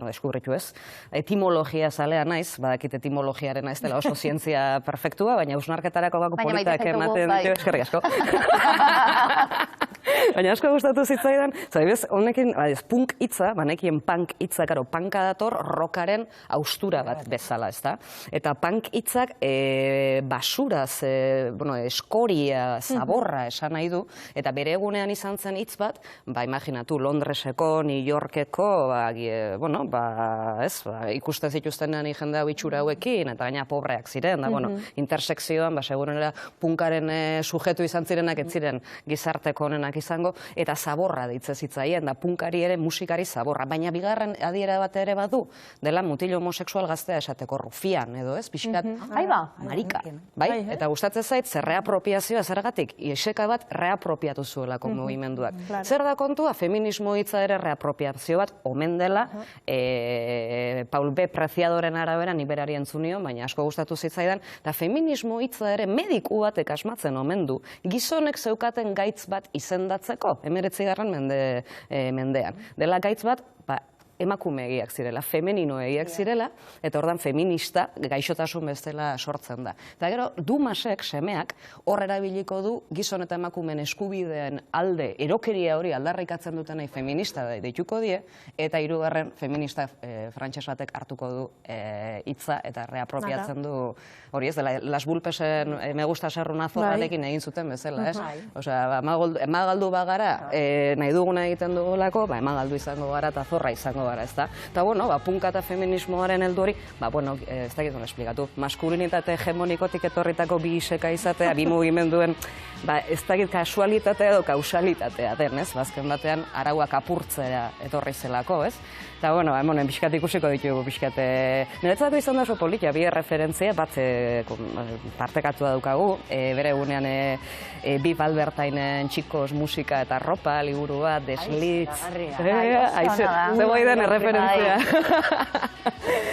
deskubritu ez, etimologia zalea naiz, badakit etimologiaren ez dela oso zientzia perfektua, baina usnarketarako bako politak ematen ditu, eskerrik asko. Baina asko gustatu zitzaidan, zaibez, honekin, punk hitza, banekien punk hitza, karo, punka dator rockaren austura bat bezala, ez da? Eta punk hitzak basuraz, eskoria, zaborra esan nahi du, eta bere egunean izan zen hitz bat, imaginatu, Londreseko, New Yorkeko, ikusten zituztenean jende hau itxura hauekin, eta gaina pobreak ziren, da, intersekzioan, segurenera punkaren sujetu izan zirenak, ez ziren gizarteko honenak izango, eta zaborra ditze zitzaien, da punkari ere musikari zaborra, baina bigarren adiera bat ere badu, dela mutilo homoseksual gaztea esateko rufian, edo ez, pixkat, marika, bai? Eta gustatzen zait, zer reapropiazioa zergatik, iseka bat reapropiatu zuelako mugimenduak. Zer da kontua, feminismo hitza ere reapropiazio bat, omen dela, Paul B. Preciadoren arabera, niberari entzunio, baina asko gustatu zitzaidan, eta feminismo hitza ere mediku batek asmatzen omen du, gizonek zeukaten gaitz bat izendatzeko, 19. mendean. Dela gaitz bat, emakume egiak zirela, femenino egiak zirela, eta ordan feminista gaixotasun bezala sortzen da. Eta gero, Dumasek, semeak, hor erabiliko du gizon eta emakumeen eskubideen alde erokeria hori aldarrikatzen dutenei feminista deituko die, eta hirugarren feminista frantses batek hartuko du hitza eta reapropiatzen du hori ez dela, Las Bulpesen me gusta ser una zorrarekin egin zuten bezala, ez? Osea, emagaldu bagara, nahi duguna egiten dugulako, emagaldu izango gara eta zorra izango gara, ez da? Eta, punka eta feminismoaren heldu hori, ez dakit nola esplikatu, maskulinitate hegemonikotik etorritako bi iseka izatea, bi mugimenduen, ez dakit kasualitatea edo kausalitatea den, ez? Bazken batean, arauak apurtzea etorri zelako, ez? Eta, hemen pixkat ikusiko ditugu, pixkat, niretzako izan da oso politia, bi referentzia, bat partekatua daukagu, bere egunean bi Albertainen txikos musika eta ropa, liburu bat, deslitz, erreferentzia.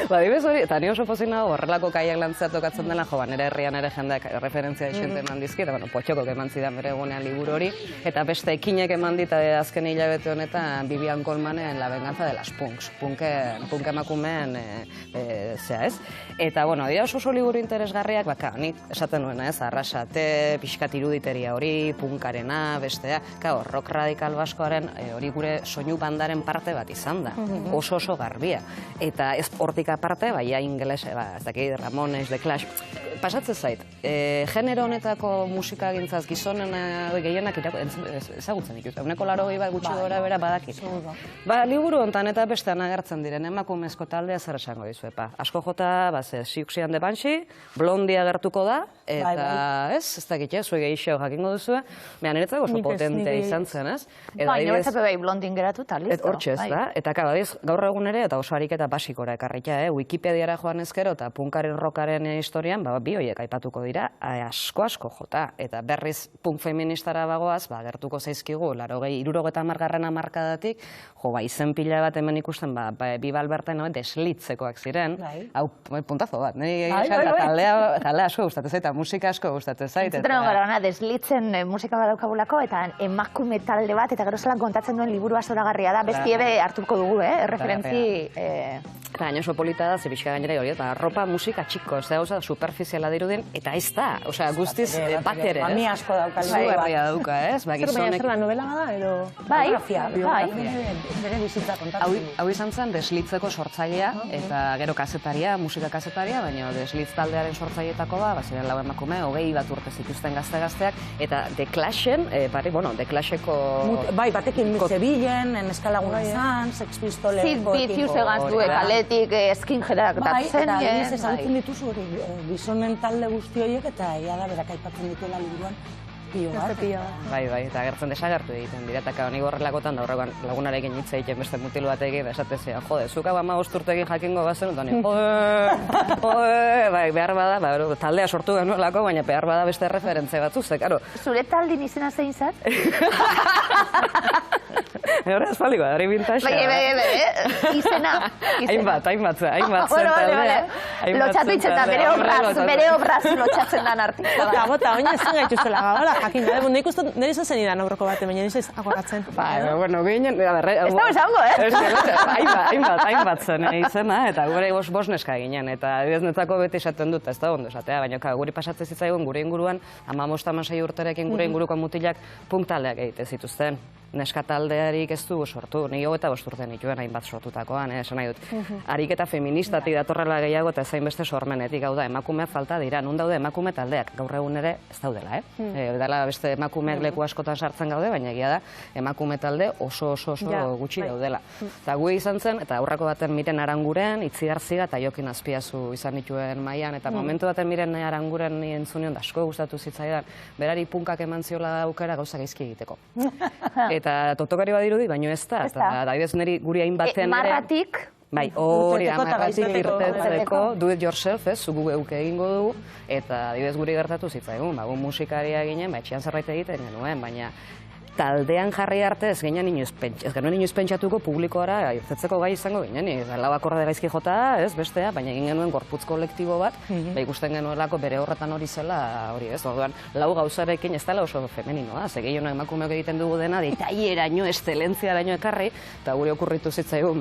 Dibez hori, eta ni oso pozina horrelako kaiak lantzea tokatzen dela, nire herrian ere jendeak referentzia esente eman dizki, eta potxokok eman zidan bere egunean liburu hori, eta beste ekinek eman dit azken hilabete honetan Vivian Colmanen La venganza de las punks, punk emakumeen zea ez. Eta, dira oso liburu interesgarriak, nik esaten nuena ez, Arrasate, pixkat iruditeria hori, punkarena, bestea, rock radikal baskoaren hori gure soinu bandaren parte bat izan da. Oso garbia. Eta ez hortik aparte, ingelese, ez dakit, Ramones, The Clash, pasatzen zait, genero honetako musika gintzaz gizonen gehienak ezagutzen ditut. Euneko 80 bat gutxi gora bera badakit. Liburu hontan eta bestean agertzen diren emakumezko taldea zer esango dizu, asko jota, Siouxsie and the Banshees, Blondie agertuko da, eta ez dakit, zuek gehiago jakingo duzu, niretzako oso potente izan zen, ez? Niretzako Blondien geratu, eta listo. Hortxe ez da, eta berriz, gaur egun ere, eta oso ariketa basikora ekarrita, Wikipediara joan ezkero, eta punkaren rockaren historian, bi horiek aipatuko dira, asko jota. Eta berriz, punk feministara bagoaz, gertuko zaizkigu, 70. hamarkadatik, izen pila bat hemen ikusten, Biba Alberten deslitzekoak ziren, hau, puntazo bat, niri taldea asko gustatzen zait, eta musika asko gustatzen zait. Zutren gara, deslitzen musika badaukagulako, eta emakume talde bat, eta gero zelan kontatzen duen liburu zoragarria da, bestiebe hartuko dugu, referentzi... Eta gaino oso polita da, zebixka gainera hori, eta ropa musika txiko, ez da gauza superficiala dirudin, eta ez da, osea, guztiz bat ere. Ami asko daukali. Zugarria dauka, ez? Zer da, novela bada, edo... Bai, bere bizitza kontatzen. Hau izan zen deslitzeko sortzailea, eta gero kazetaria, musika kazetaria, baina deslitz taldearen sortzailetako ziren 4 emakume, 20 bat urte zituzten gazte-gazteak, eta The Clashen, The Clasheko... Bai, batekin Zebilen, Eskalaguna izan, Sex Pistols... Sid Vicious egan zuek, aletik skinheadak datzen. Bai, eta ezagutzen dituzu hori, gizonen talde guzti horiek, eta egia da berak aipatzen dituela liburuan pio bat. Bai, eta gertzen desagertu egiten dira, eta nik horrelakotan da horregoan lagunarekin hitz egiten beste mutil batekin, esatezean, zuk 15 urtekin jakingo bazen, eta ni, behar bada, taldea sortu genuelako, baina behar bada beste referentze batzu, ze, karo. Zure taldin izena zein zat? Hora espaldiko, hori bintaxa. Izena. Hainbat zen taldea. Lotxatu itzeta, bere obraz lotxatzen dan artista. Gabota, oin ezin gaituzela, gabala, jakin da. Nik uste nire izan zen idan aurroko bat, baina nire agoratzen. Bueno, ginen... Ez da bezango, Hainbat zen izena, eta gure bos neska ginen, eta ez netzako beti esaten dut, ez da ondo esatea, baina guri pasatzen zitzaigun gure inguruan, 15-16 urterekin gure inguruko mutilak punk taldeak egite zituzten. Neska taldearik ez du sortu, nire 25 urte nituen hainbat sortutakoan, esan nahi dut. Ariketa feministatik datorrela gehiago eta zain beste sormenetik, hau da, emakumeak falta dira, nun daude emakume taldeak, gaur egun ere ez daudela, Dela beste emakumeak leku askotan sartzen gaude, baina egia da, emakume talde oso gutxi daudela. Eta gu izan zen, eta aurrako baten Miren Aranguren, Itziarziga eta Jokin Azpiazu izan dituen mailan, eta momentu baten Miren Aranguren entzunion da asko gustatu zitzaidan, berari punkak eman ziola aukera gauza gaizki egiteko. Eta totokari badirudi, baino ez da. Eta adibidez niri guri hainbaten ere... Marratik... Bai, hori da, marratik irtetzeko, do it yourself, zugu geuk egingo dugu, eta adibidez guri gertatu zitzaigun, gu musikaria ginen, etxean zerbait egiten genuen, baina taldean jarri arte ez genuen inoiz pentsatuko publikoara irtetzeko gai izango ginen, lau akorde gaizki jota, ez bestea, baina egin genuen gorputz kolektibo bat, ikusten genuelako bere horretan hori zela, hori ez, orduan, lau gauzarekin ez dela oso femeninoa, ze gehiago emakumeok egiten dugu dena, detaileraino, estelentziaraino ekarri, eta guri okurritu zitzaigun,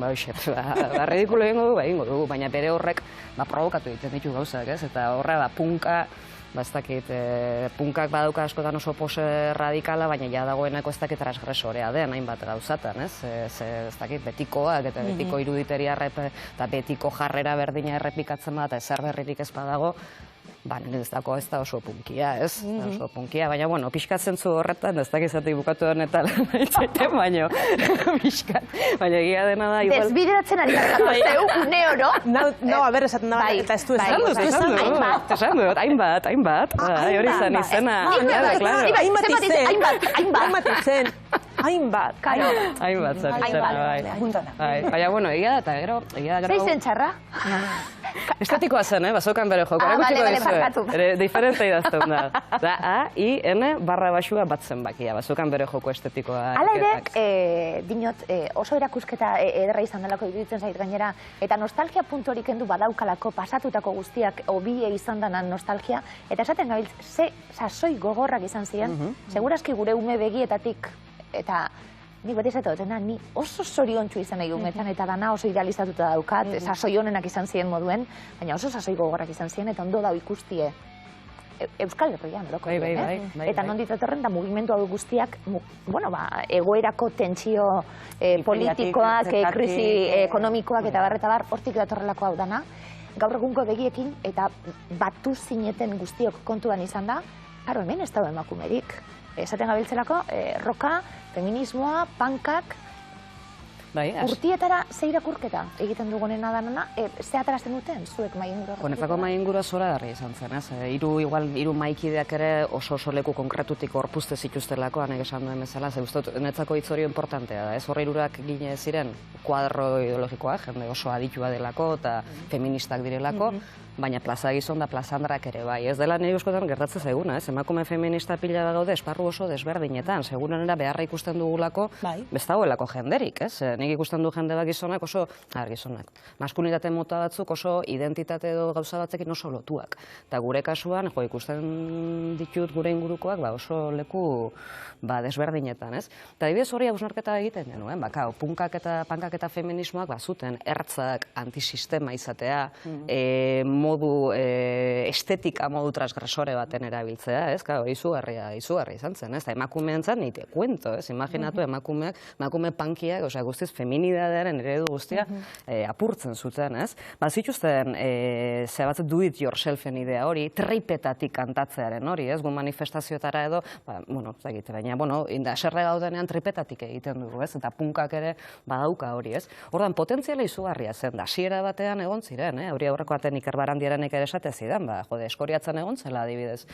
ridikulo egingo dugu, baina bere horrek provokatu egiten ditu gauzak, ez, eta horre punka, ez dakit, punkak badauka askotan oso pose radikala, baina ja dagoeneko ez dakit transgresorea den, hainbat gauzatan, ez dakit, betikoak eta betiko iruditeria eta betiko jarrera berdina errepikatzen bat, ezer berririk ez badago, ez da oso punkia, ez? Oso punkia, baina, bueno, pixkatzen zu horretan, ez dakizatik bukatu honetan itzaiten, baina pixkat, baina egia dena da, igual... Desbideratzen ari gartako, zeu, une oro? No, a ber, esaten da, eta ez du esan dut. Hainbat, hori zan izena. Hainbat. Hainbat zan izena, bai. Baina, bueno, egia da, eta gero... Zeizen txarra? Estatikoa zen, bazokan bere joko. Barkatu. Diferente idazten da. Da, A-I-N/baxua bat zenbakia, bazokan bere joko estetikoa. Hala ere, dinot, oso erakusketa ederra izan delako iruditzen zait gainera, eta nostalgia puntu horik endu badaukalako pasatutako guztiak obie izan danan nostalgia, eta esaten gabiltz, ze sasoi gogorrak izan ziren, segurazki gure ume begietatik, eta nik beti esatu ni oso zoriontsu izan nahi umetan, eta dana oso idealizatuta daukat, sasoi honenak izan ziren moduen, baina oso sasoi gogorrak izan ziren, eta ondo dau ikustie Euskal Herrian, loko. Eta nondik datorren da mugimendu hau guztiak, egoerako tentsio politikoak, krisi ekonomikoak eta bar, hortik datorrelako hau dana, gaur egungo begiekin, eta batu zineten guztiok kontuan izan da, karo, hemen ez dago emakumerik. Esaten gabiltzelako, roka, feminismoa, punkak, Urtietara ze irakurketa egiten dugunena danana, ze atarasten duten, zuek mahai inguru? Honetako mahai ingurua zoragarria izan zen, ez? Hiru mahaikideak ere oso leku konkretutik horpuzte zituztelako, anek esan duen bezala, ze guztot, netzako hitz hori importantea da, ez? Horre hirurak gine ziren kuadro ideologikoa, jende oso aditua delako eta feministak direlako, baina plaza gizon da plazandrak ere bai. Ez dela nire uskotan gertatzen zaiguna, ez? Emakume feminista pila da gaude esparru oso desberdinetan, segurenera beharra ikusten dugulako, ez dagoelako jenderik, ez? Nik ikusten du jende bat gizonak oso, gizonak, maskulinitate mota batzuk oso identitate edo gauza batzekin oso lotuak. Eta gure kasuan, ikusten ditut gure ingurukoak oso leku desberdinetan, ez? Eta adibidez hori hausnarketa egiten genuen, punkak eta feminismoak zuten ertzak antisistema izatea, modu estetika, modu transgresore baten erabiltzea, ez? Izugarria izan zen, ez? Emakumeentzat nite kuento, ez? Imaginatu emakume punkiak, guztiz feminidadearen eredu guztia apurtzen zuten, ez? Zituzten, zebatzen do it yourselfen idea hori, tripetatik kantatzearen hori, ez? Gu manifestazioetara edo, baina, haserre gaudenean tripetatik egiten dugu, ez? Eta punkak ere badauka hori, ez? Ordan potentziala izugarria zen, hasiera batean egon ziren, hori aurreko aten Iker Barandiaranek ere esate zidan, eskoriatzen egon zela adibidez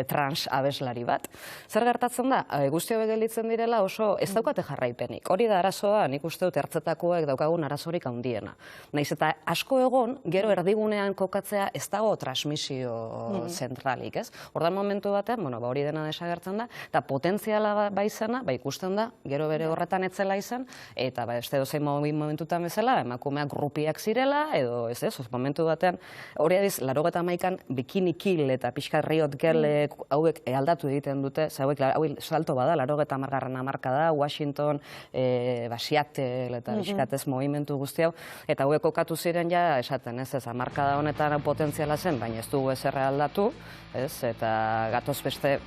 trans abeslari bat. Zer gertatzen da? Guzti hauek gelditzen direla oso ez daukate jarraipenik. Hori da arazoa, nik uste dut ertzetakoek daukagun arazorik handiena. Naiz eta asko egon, gero erdigunean kokatzea ez dago transmisio zentralik, ez? Ordan momentu batean, hori dena desagertzen da, eta potentziala baizena, ikusten da, gero bere horretan etzela izan, eta beste dozein momentutan bezala, emakumeak grupiak zirela, edo ez, momentu batean, hori adiz, 81an bikini kill eta pixka riot girl hauek aldatu egiten dute, hauek salto bada, 80. hamarkada, Washington, Seattle eta pixkatez movimentu guzti hau, eta hauek kokatu ziren ja esaten, ez, hamarkada honetan potentziala zen, baina ez dugu ezerra aldatu, ez, eta gatoz beste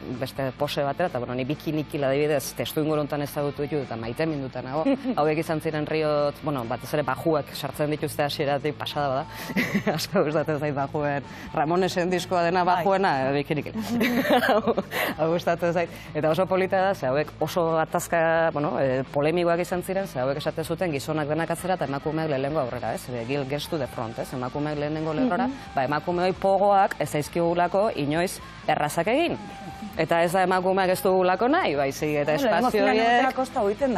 pose batera, eta ni bikini kill adibidez, testu inguruntan ezagutu ditut, eta maite mindutan nago, hauek izan ziren riot, batez ere bajuak sartzen dituzte hasieratik pasada bada, asko gustatzen zait bajuen, Ramonesen diskoa dena bajuena, bikinik. Hau gustatzen zait. Eta oso polita da, ze hauek oso atazka, polemikoak izan ziren, ze hauek esate zuten gizonak denak atzera eta emakumeak lehenengo aurrera, ez? Gil gestu de front, ez? Emakumeak lehenengo lerrora, emakumeoi pogoak ez zaizkigulako inoiz errazak egin. Eta ez da emakumeak ez dugulako nahi, baizik, eta espazio horiek kostatzen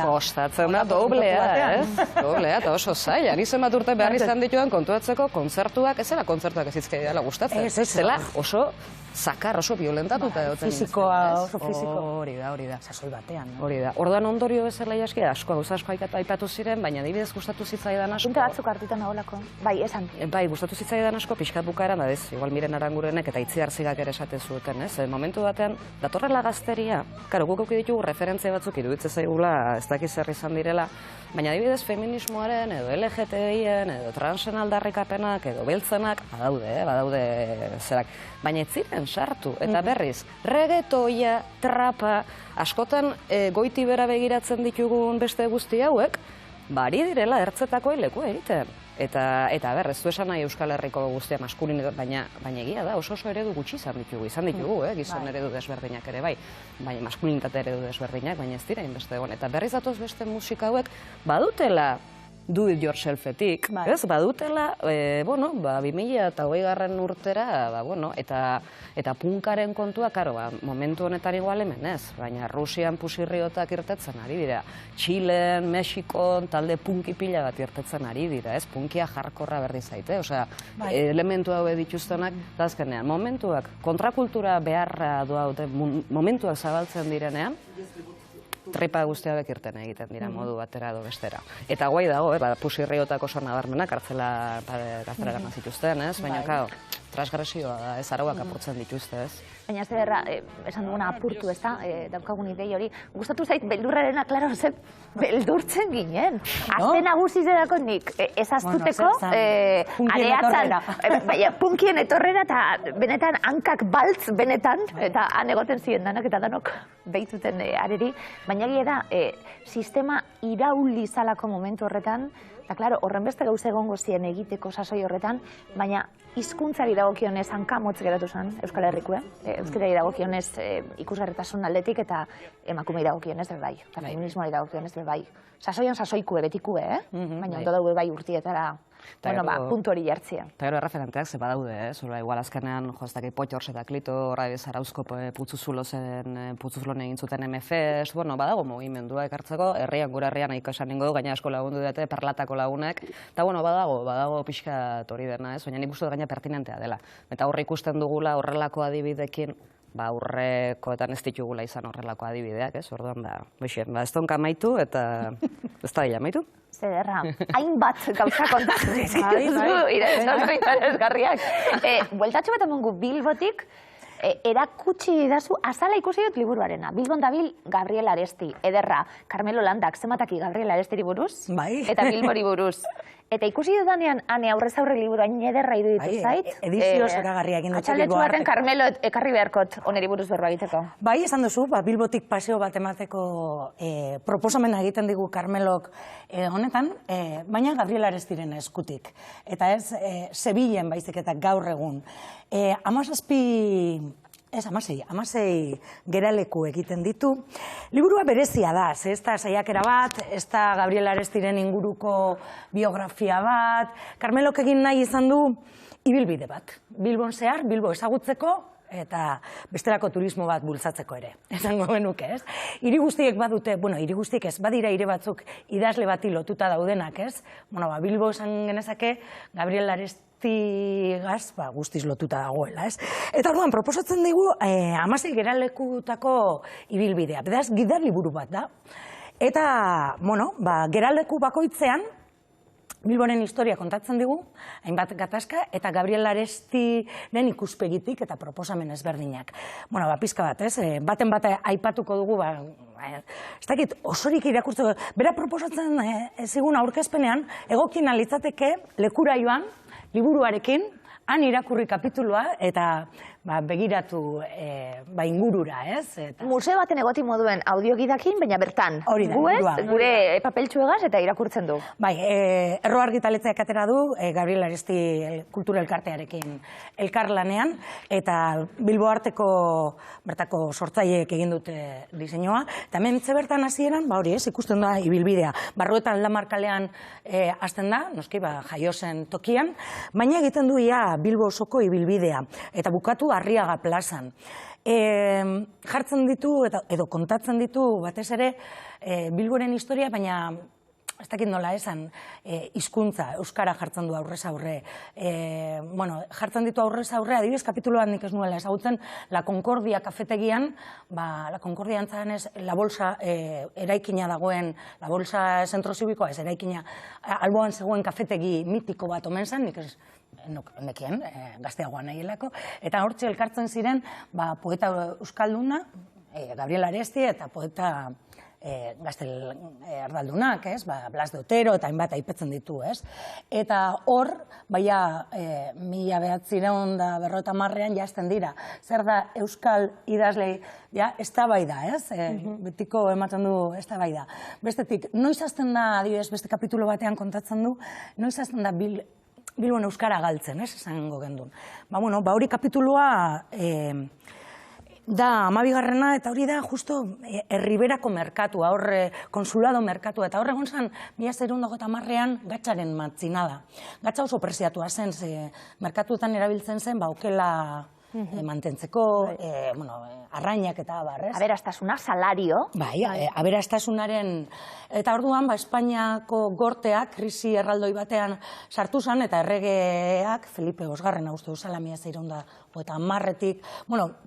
da doblea, ez? Doblea, eta oso zaila. Ni zenbat urte behar izan dituan kontuatzeko kontzertuak, ez zela kontzertuak ez izkai dela gustatzen. Zela oso zakar, oso violentatuta egoten. Fisikoa, oso fisiko. Hori da. Sasoi batean. Hori da. Orduan ondorio bezala jaski, gauza asko aipatu ziren, baina adibidez gustatu zitzaidan asko. Punta batzuk hartuta nagolako. Bai, esan. Bai, gustatu zitzaidan asko, pixkat bukaeran, igual Miren Arangurenek eta Itziar Zigak ere esate zuten, ez? Momentu batean, datorrela gazteria, guk ditugu referentzia batzuk iruditzen zaigula, ez dakiz zer izan direla, baina adibidez feminismoaren, edo LGTBien, edo transen aldarrikapenak, edo beltzenak, badaude zerak. Baina ez ziren sartu, eta berriz, reggaetoia, trapa, askotan goiti bera begiratzen ditugun beste guzti hauek, bari direla ertzetako leku egiten. Eta berrez, du esan nahi Euskal Herriko guztia maskulin, baina egia da, oso eredu gutxi izan ditugu, gizon eredu desberdinak ere bai, baina maskulinitate eredu desberdinak, baina ez dira inbeste egon. Eta berriz datoz beste musika hauek, badutela do it yourselfetik, ez? Badutela, 2020 urtera, eta punkaren kontua, momentu honetan igual hemen ez, baina Rusian pusirriotak irtetzen ari dira, Txilen, Mexikon, talde punki pila bat irtetzen ari dira, ez? Punkia jarkorra berdi zaite, elementu hau dituztenak, eta azkenean, momentuak, kontrakultura beharra duaute, momentuak zabaltzen direnean, tripa guzti hauek irten egiten dira modu batera edo bestera. Eta guai dago, pusirriotak oso nabarmenak kartzela gana zituzten, ez? Baina, transgresioa da, ez, arauak apurtzen dituzte, ez? Baina ez derra, esan duguna apurtu, ez da, daukagun idei hori. Gustatu zait, beldurrarena, klaro, zen, beldurtzen ginen. Azte nagusi zedako nik, ez aztuteko, areatzen, punkien etorrera, eta benetan hankak baltz, benetan, eta han egoten ziren danak, eta danok behituten areri. Baina egia da, sistema irauli zalako momentu horretan, Eta, klaro, horren beste gauza egongo zien egiteko sasoi horretan, baina hizkuntzari dagokionez hankamotz geratu zen Euskal Herriko, Euskarari dagokionez ikusgarritasun aldetik eta emakumei dagokionez bai, eta feminismoari dagokionez bai. Sasoian sasoikue betikue, baina ondo daude bai urtietara, puntu hori jartzea. Eta gero erreferenteak ze badaude, zura igual azkenean, ez Potxors eta Klito, Zarauzko Putzuzulonen egin zuten MFES, badago mugimendua ekartzeko, gure herrian nahiko esan ningo du, gaina asko lagundu dute, Perlatako lagunek, eta badago pixka hori dena, baina nik uste gaina pertinentea dela. Eta horre ikusten dugula horrelako adibidekin, aurrekoetan ez ditugula izan horrelako adibideak, orduan ez tonka amaitu eta ez da amaitu. Zederra, hainbat gauza kontatu dizkizu, interesgarriak. Bueltatxo bat emongu Bilbotik, erakutsi didazu, azala ikusi dut liburuarena. Bilbon dabil Gabriel Aresti, ederra, Carmelo Landak, zemataki Gabriel Arestiri buruz, eta Bilbori buruz. Eta ikusi dudanean, ane aurrez aurre liburu hain ederra iruditu zait. Edizio zoragarriak indutxe Atxaletxu Bilbo baten Arteko. Carmelo ekarri beharkot oneri buruz berba egiteko. Bai, esan duzu, Bilbotik paseo bat emateko proposamena egiten digu Carmelok honetan, baina Gabriel Arestiren eskutik. Eta ez, Sevillen baizik eta gaur egun. 16 geraleku egiten ditu. Liburua berezia da, ez da saiakera bat, ez da Gabriel Arestiren inguruko biografia bat. Carmelok egin nahi izan du ibilbide bat. Bilbon zehar, Bilbo ezagutzeko, eta bestelako turismo bat bultzatzeko ere. Esango genuke, ez? Hiri guztiek badute, hiri guztiek ez, badira hiri batzuk idazle bati lotuta daudenak, ez? Bilbo esan genezake, Gabriel Arestigaz guztiz lotuta dagoela, ez? Eta orduan, proposatzen digu 16 geralekutako ibilbidea. Beraz, gidar liburu bat da. Eta, geraleku bakoitzean, Bilboren historia kontatzen digu, hainbat gatazka, eta Gabriel Arestiren ikuspegitik eta proposamen ezberdinak. Pizka bat, ez? Baten aipatuko dugu, ez dakit, osorik irakurtzeko. Bera proposatzen zigun aurkezpenean, egokien litzateke lekura joan, liburuarekin, han irakurri kapitulua, eta begiratu ingurura, ez? Museo baten egoti moduen audiogidakin, baina bertan. Hori da, gure papeltxuegaz eta irakurtzen du. Bai, Erro Argitaletxeak atera du, Gabriel Aresti kultura elkartearekin elkarlanean, eta Bilbo Arteko bertako sortzaileek egin dute diseinua. Eta hemen bertan hasieran, hori ez, ikusten da ibilbidea. Barruetan Lamarkalean hasten da, noski, jaiozen tokian, baina egiten du Bilbo osoko ibilbidea. Eta bukatu Arriaga plazan. Jartzen ditu, edo kontatzen ditu, batez ere, Bilboren historia, baina ez dakit nola esan, hizkuntza, euskara jartzen du aurrez aurre. Jartzen ditu aurrez aurre, adibidez kapituloan nik ez nuela ezagutzen, La Concordia kafetegian, La Concordia antzaren ez, La Bolsa eraikina dagoen, La Bolsa zentro zibikoa ez eraikina, alboan zegoen kafetegi mitiko bat omen zen, nik ez nekien, gazteagoan nahielako, eta hortxe elkartzen ziren poeta euskalduna, Gabriel Aresti, eta poeta Gaztel erdaldunak, Blas de Otero, eta hainbat aipatzen ditu, ez? Eta hor, 1950 jazten dira. Zer da Euskal idazlei, eztabaida, ez? Betiko ematen du eztabaida. Bestetik, noiz hasten da, adibidez, beste kapitulo batean kontatzen du, noiz hasten da Bilbon euskara galtzen, ez? Esango gendun. Hori kapituloa da 12. eta hori da justo Herriberako merkatua, hor konsulado merkatua, eta hor egon zen 1950an gatxaren matzinada. Gatxa oso preziatua zen, merkatuetan erabiltzen zen, okela mantentzeko, arrainak eta abar, ez? Aberastasuna, salario. Bai, aberastasunaren, eta orduan, Espainiako gorteak, krisi erraldoi batean sartu zen, eta erregeak, Felipe Bosgarren uste duzala 1950etik,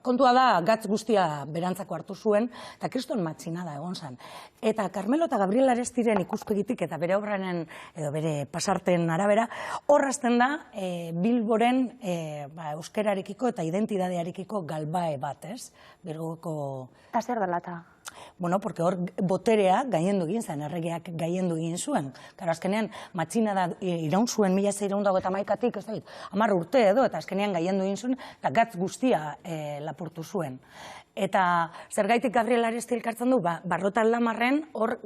kontua da, gatz guztia berantzako hartu zuen, eta kriston matxinada egon zen. Eta Carmelo eta Gabriel Arestiren ikuspegitik eta bere obranen, edo bere pasarten arabera, horrazten da Bilboren euskerarekiko eta identidadearekiko galbae bat, ez? Bilboko... Eta zer dela eta? Bueno, porque hor boterea gaiendu egin zen, erregeak gaiendu egin zuen. Karo, azkenean, matxina da iraun zuen 1611-tik, ez da, 10 urte edo, eta azkenean gaiendu egin zuen, eta gatz guztia lapurtu zuen. Eta zergaitik Gabriel Aresti elkartzen du, Barrotan Lamarren hor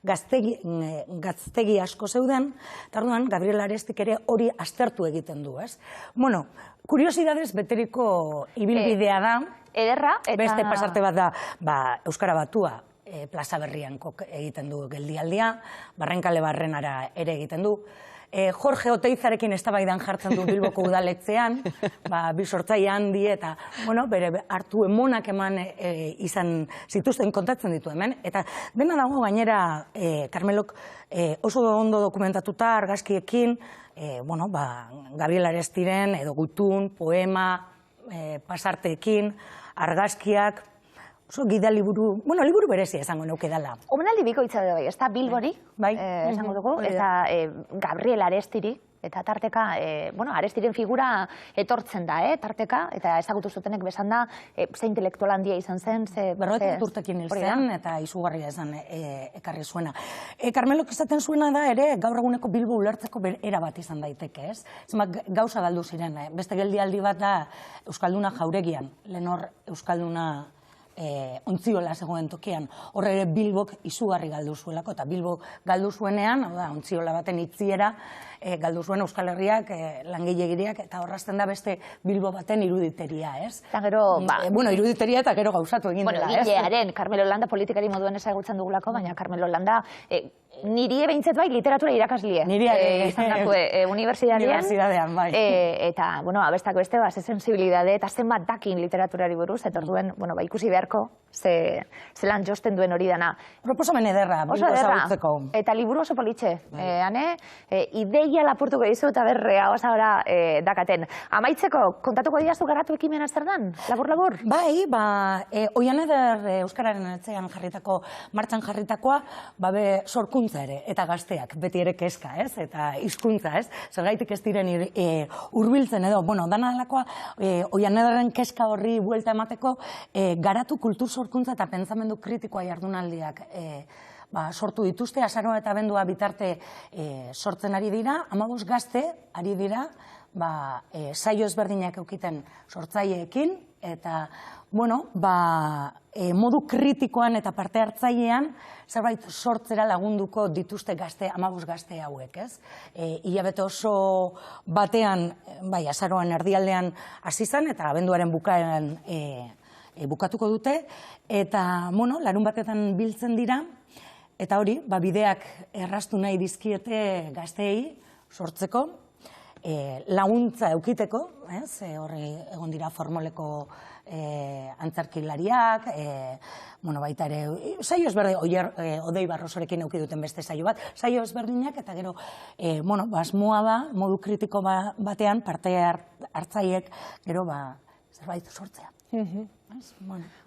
gaztegi asko zeuden, eta orduan Gabriel Arestik ere hori aztertu egiten du, ez? Bueno, kuriosidadez beteriko ibilbidea da, Ederra, eta... beste pasarte bat da, Euskara Batua plaza berrian egiten du geldialdia, Barrenkale Barrenara ere egiten du, Jorge Oteizarekin eztabaidan jartzen du Bilboko udaletzean, bi sortzaile handi eta, bueno, bere hartu emonak eman izan zituzten kontatzen ditu hemen, eta dena dago gainera Karmelok oso ondo dokumentatuta argazkiekin, bueno, Gabriel Arestiren edo gutun, poema, pasarteekin, argazkiak, oso gida liburu, bueno, liburu berezia esango nuke dela. Omenaldi bikoitza da bai, ez da Bilbori, esango dugu, eta Gabriel Arestiri, eta tarteka, bueno, Arestiren figura etortzen da, tarteka, eta ezagutu zutenek besan da, ze intelektual handia izan zen, ze... Berroetak urtekin hil zen, eta izugarria esan ekarri zuena. Karmelok izaten zuena da ere, gaur eguneko Bilbo ulertzeko era bat izan daiteke, ez? Zenbat gauza galdu ziren, beste geldialdi bat da Euskalduna Jauregian, lehen hor Euskalduna ontziola zegoen tokian, horre ere Bilbok izugarri galdu zuelako, eta Bilbok galdu zuenean, ontziola baten itziera, galdu zuen Euskal Herriak, langilegiriak, eta horrazten da beste Bilbo baten iruditeria, ez? Eta gero, bueno, iruditeria eta gero gauzatu egin dela, ez? Bueno, gilearen, Carmelo Landa politikari moduen ezagutzen dugulako, baina Carmelo Landa niri behintzet bai literatura irakaslie. Niri izan dakue unibertsitatean. Bai. Eta, bueno, abestak beste, ze sensibilidade eta zenbat dakin literaturari buruz, eta orduen, bueno, ikusi beharko, zelan josten duen hori dana. Proposamen ederra, Bilbo ezagutzeko. Eta liburu oso politxe, hane, ideia lapurtuko dizu eta berrea osabara dakaten. Amaitzeko, kontatuko diazu garatu ekimena zer dan? Labur-labur? Bai, Oian Eder Euskararen etxean jarritako, martxan jarritakoa, sorkuntza ere, eta gazteak, beti ere kezka, ez? Eta hizkuntza, ez? Zergaitik ez diren hurbiltzen edo, bueno, dana delakoa, Oian Ederren kezka horri buelta emateko, garatu kultur sorkuntza eta pentsamendu kritikoa jardunaldiak sortu dituzte, azaroa eta abendua bitarte sortzen ari dira, 15 gazte ari dira, saio ezberdinak eukiten sortzaileekin, eta, bueno, modu kritikoan eta parte hartzailean zerbait sortzera lagunduko dituzte gazte, 15 gazte hauek, ez? Hilabete oso batean, azaroan erdialdean hasi zen, eta abenduaren bukaeran bukatuko dute, eta, bueno, larun batetan biltzen dira, eta hori, bideak erraztu nahi dizkiete gazteei sortzeko, laguntza eukiteko, horri egon dira formoleko antzarkilariak, baita ere, saio ezberdin, Odei Barrosorekin euki duten beste saio bat, saio ezberdinak, eta gero, asmoa da, modu kritiko batean, parte hartzaiek, gero, zerbait sortzea.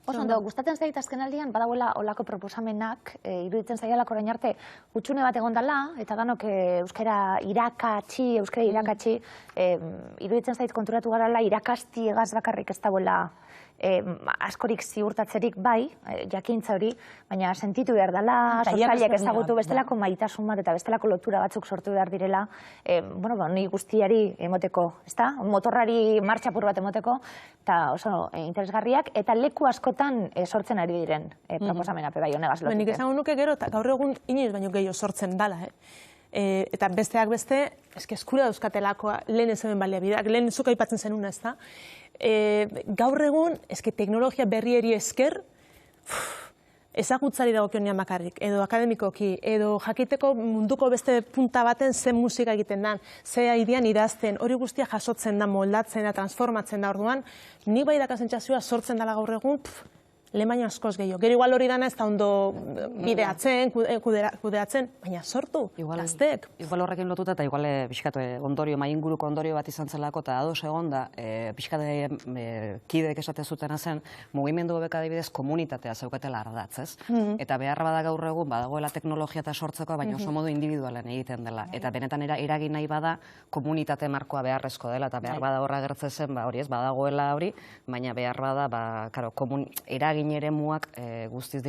Oso ondo, gustatzen zait azkenaldian badagoela olako proposamenak, iruditzen zaialako orain arte hutsune bat egon dela, eta danok euskara irakatsi, iruditzen zait konturatu garala irakasti egaz bakarrik ez dagoela askorik ziurtatzerik bai, jakintza hori, baina sentitu behar dela, sortzaileak ezagutu bestelako maitasun bat eta bestelako lotura batzuk sortu behar direla, ni guztiari emoteko, ezta? Motorrari martxapur bat emoteko, eta oso interesgarriak, eta leku askotan sortzen ari diren proposamenape bai honegaz lotuke. Nik esango nuke gero, eta gaur egun inoiz baino gehiago sortzen dala, eta besteak beste, eskura dauzkatelakoa lehen ez hemen baliabideak, lehen zuk aipatzen zenuna, ez da? Gaur egun, teknologia berrieri esker, ezagutzari dagokionean bakarrik, edo akademikoki, edo jakiteko munduko beste punta baten zen musika egiten dan, ze idean idazten, hori guztia jasotzen da, moldatzen da, transformatzen da orduan, nik bai dakasentzazioa sortzen dela gaur egun, lehen baino askoz gehiago. Gero igual hori dana ez da ondo bideatzen, kudeatzen, baina sortu, gazteek. Igual horrekin lotuta eta igual pixkatu ondorio, mainguruko ondorio bat izan zelako eta ados egon da, pixkate kideek esate zutena zen, mugimendu hobek adibidez komunitatea zeukatela ardatz, ez? Eta beharra bada gaur egun, badagoela teknologia eta sortzeko, baina oso modu individualen egiten dela. Eta benetan eragin nahi bada, komunitate markoa beharrezko dela, eta behar bada horra gertzen zen, hori ez, badagoela hori, baina behar bada, eragin eragin ere muak guztiz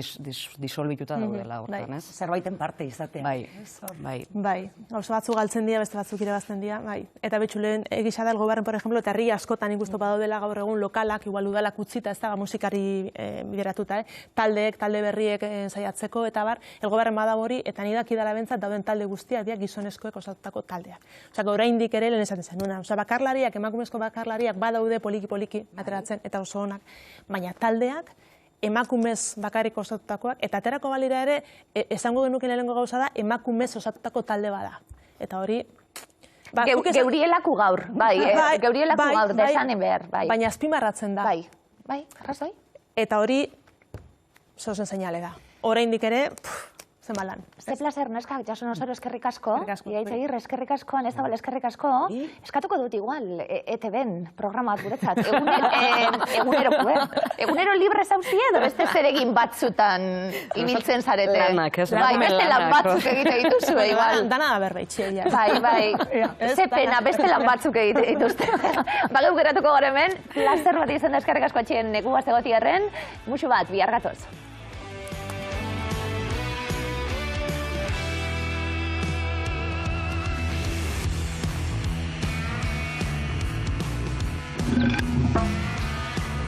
disolbituta daudela hortan, ez? Zerbaiten parte izatea. Bai. Bai, oso batzuk galtzen dira, beste batzuk irabazten dira, bai. Eta betxulen egisa da el gobernu, por ejemplo, eta herri askotan ikustu badaudela gaur egun lokalak, igual udalak utzita, ez da, musikari bideratuta, taldeek, talde berriek saiatzeko, eta bar, el gobernu bada hori, eta nidak idala bentzat dauden talde guztiak, dira gizonezkoek osatutako taldeak. Osea, oraindik ere lehen esaten zenuna. Osea, bakarlariak, emakumezko bakarlariak badaude poliki-poliki ateratzen, eta oso onak, baina taldeak, emakumez bakarrik osatutakoak, eta aterako balira ere, esango genuken lehenengo gauza da, emakumez osatutako talde bada. Eta hori... Geurielaku gaur, geurielaku gaur, desanen behar, bai. Baina azpimarratzen da. Bai, arrazoi. Eta hori, zozen seinale da. Oraindik ere, zen balan. Ze placer, neska, jason osoro eskerrik asko. Iaitz eskerrik asko, Anezabal eskerrik asko. Eskatuko dut igual, ETB-en programa bat guretzat. Egunero libre zauzie edo beste zeregin batzutan ibiltzen zarete. Lanak, ez? Bai, beste lan batzuk egite dituzue, igual. Dana da berbeitxe, ja. Bai. Ze pena, beste lan batzuk egite dituzte. Bageu geratuko gara hemen, placer bat izan da eskerrik asko atxien neku gaztegoti erren. Muxu bat, bihar gatoz. Thank you.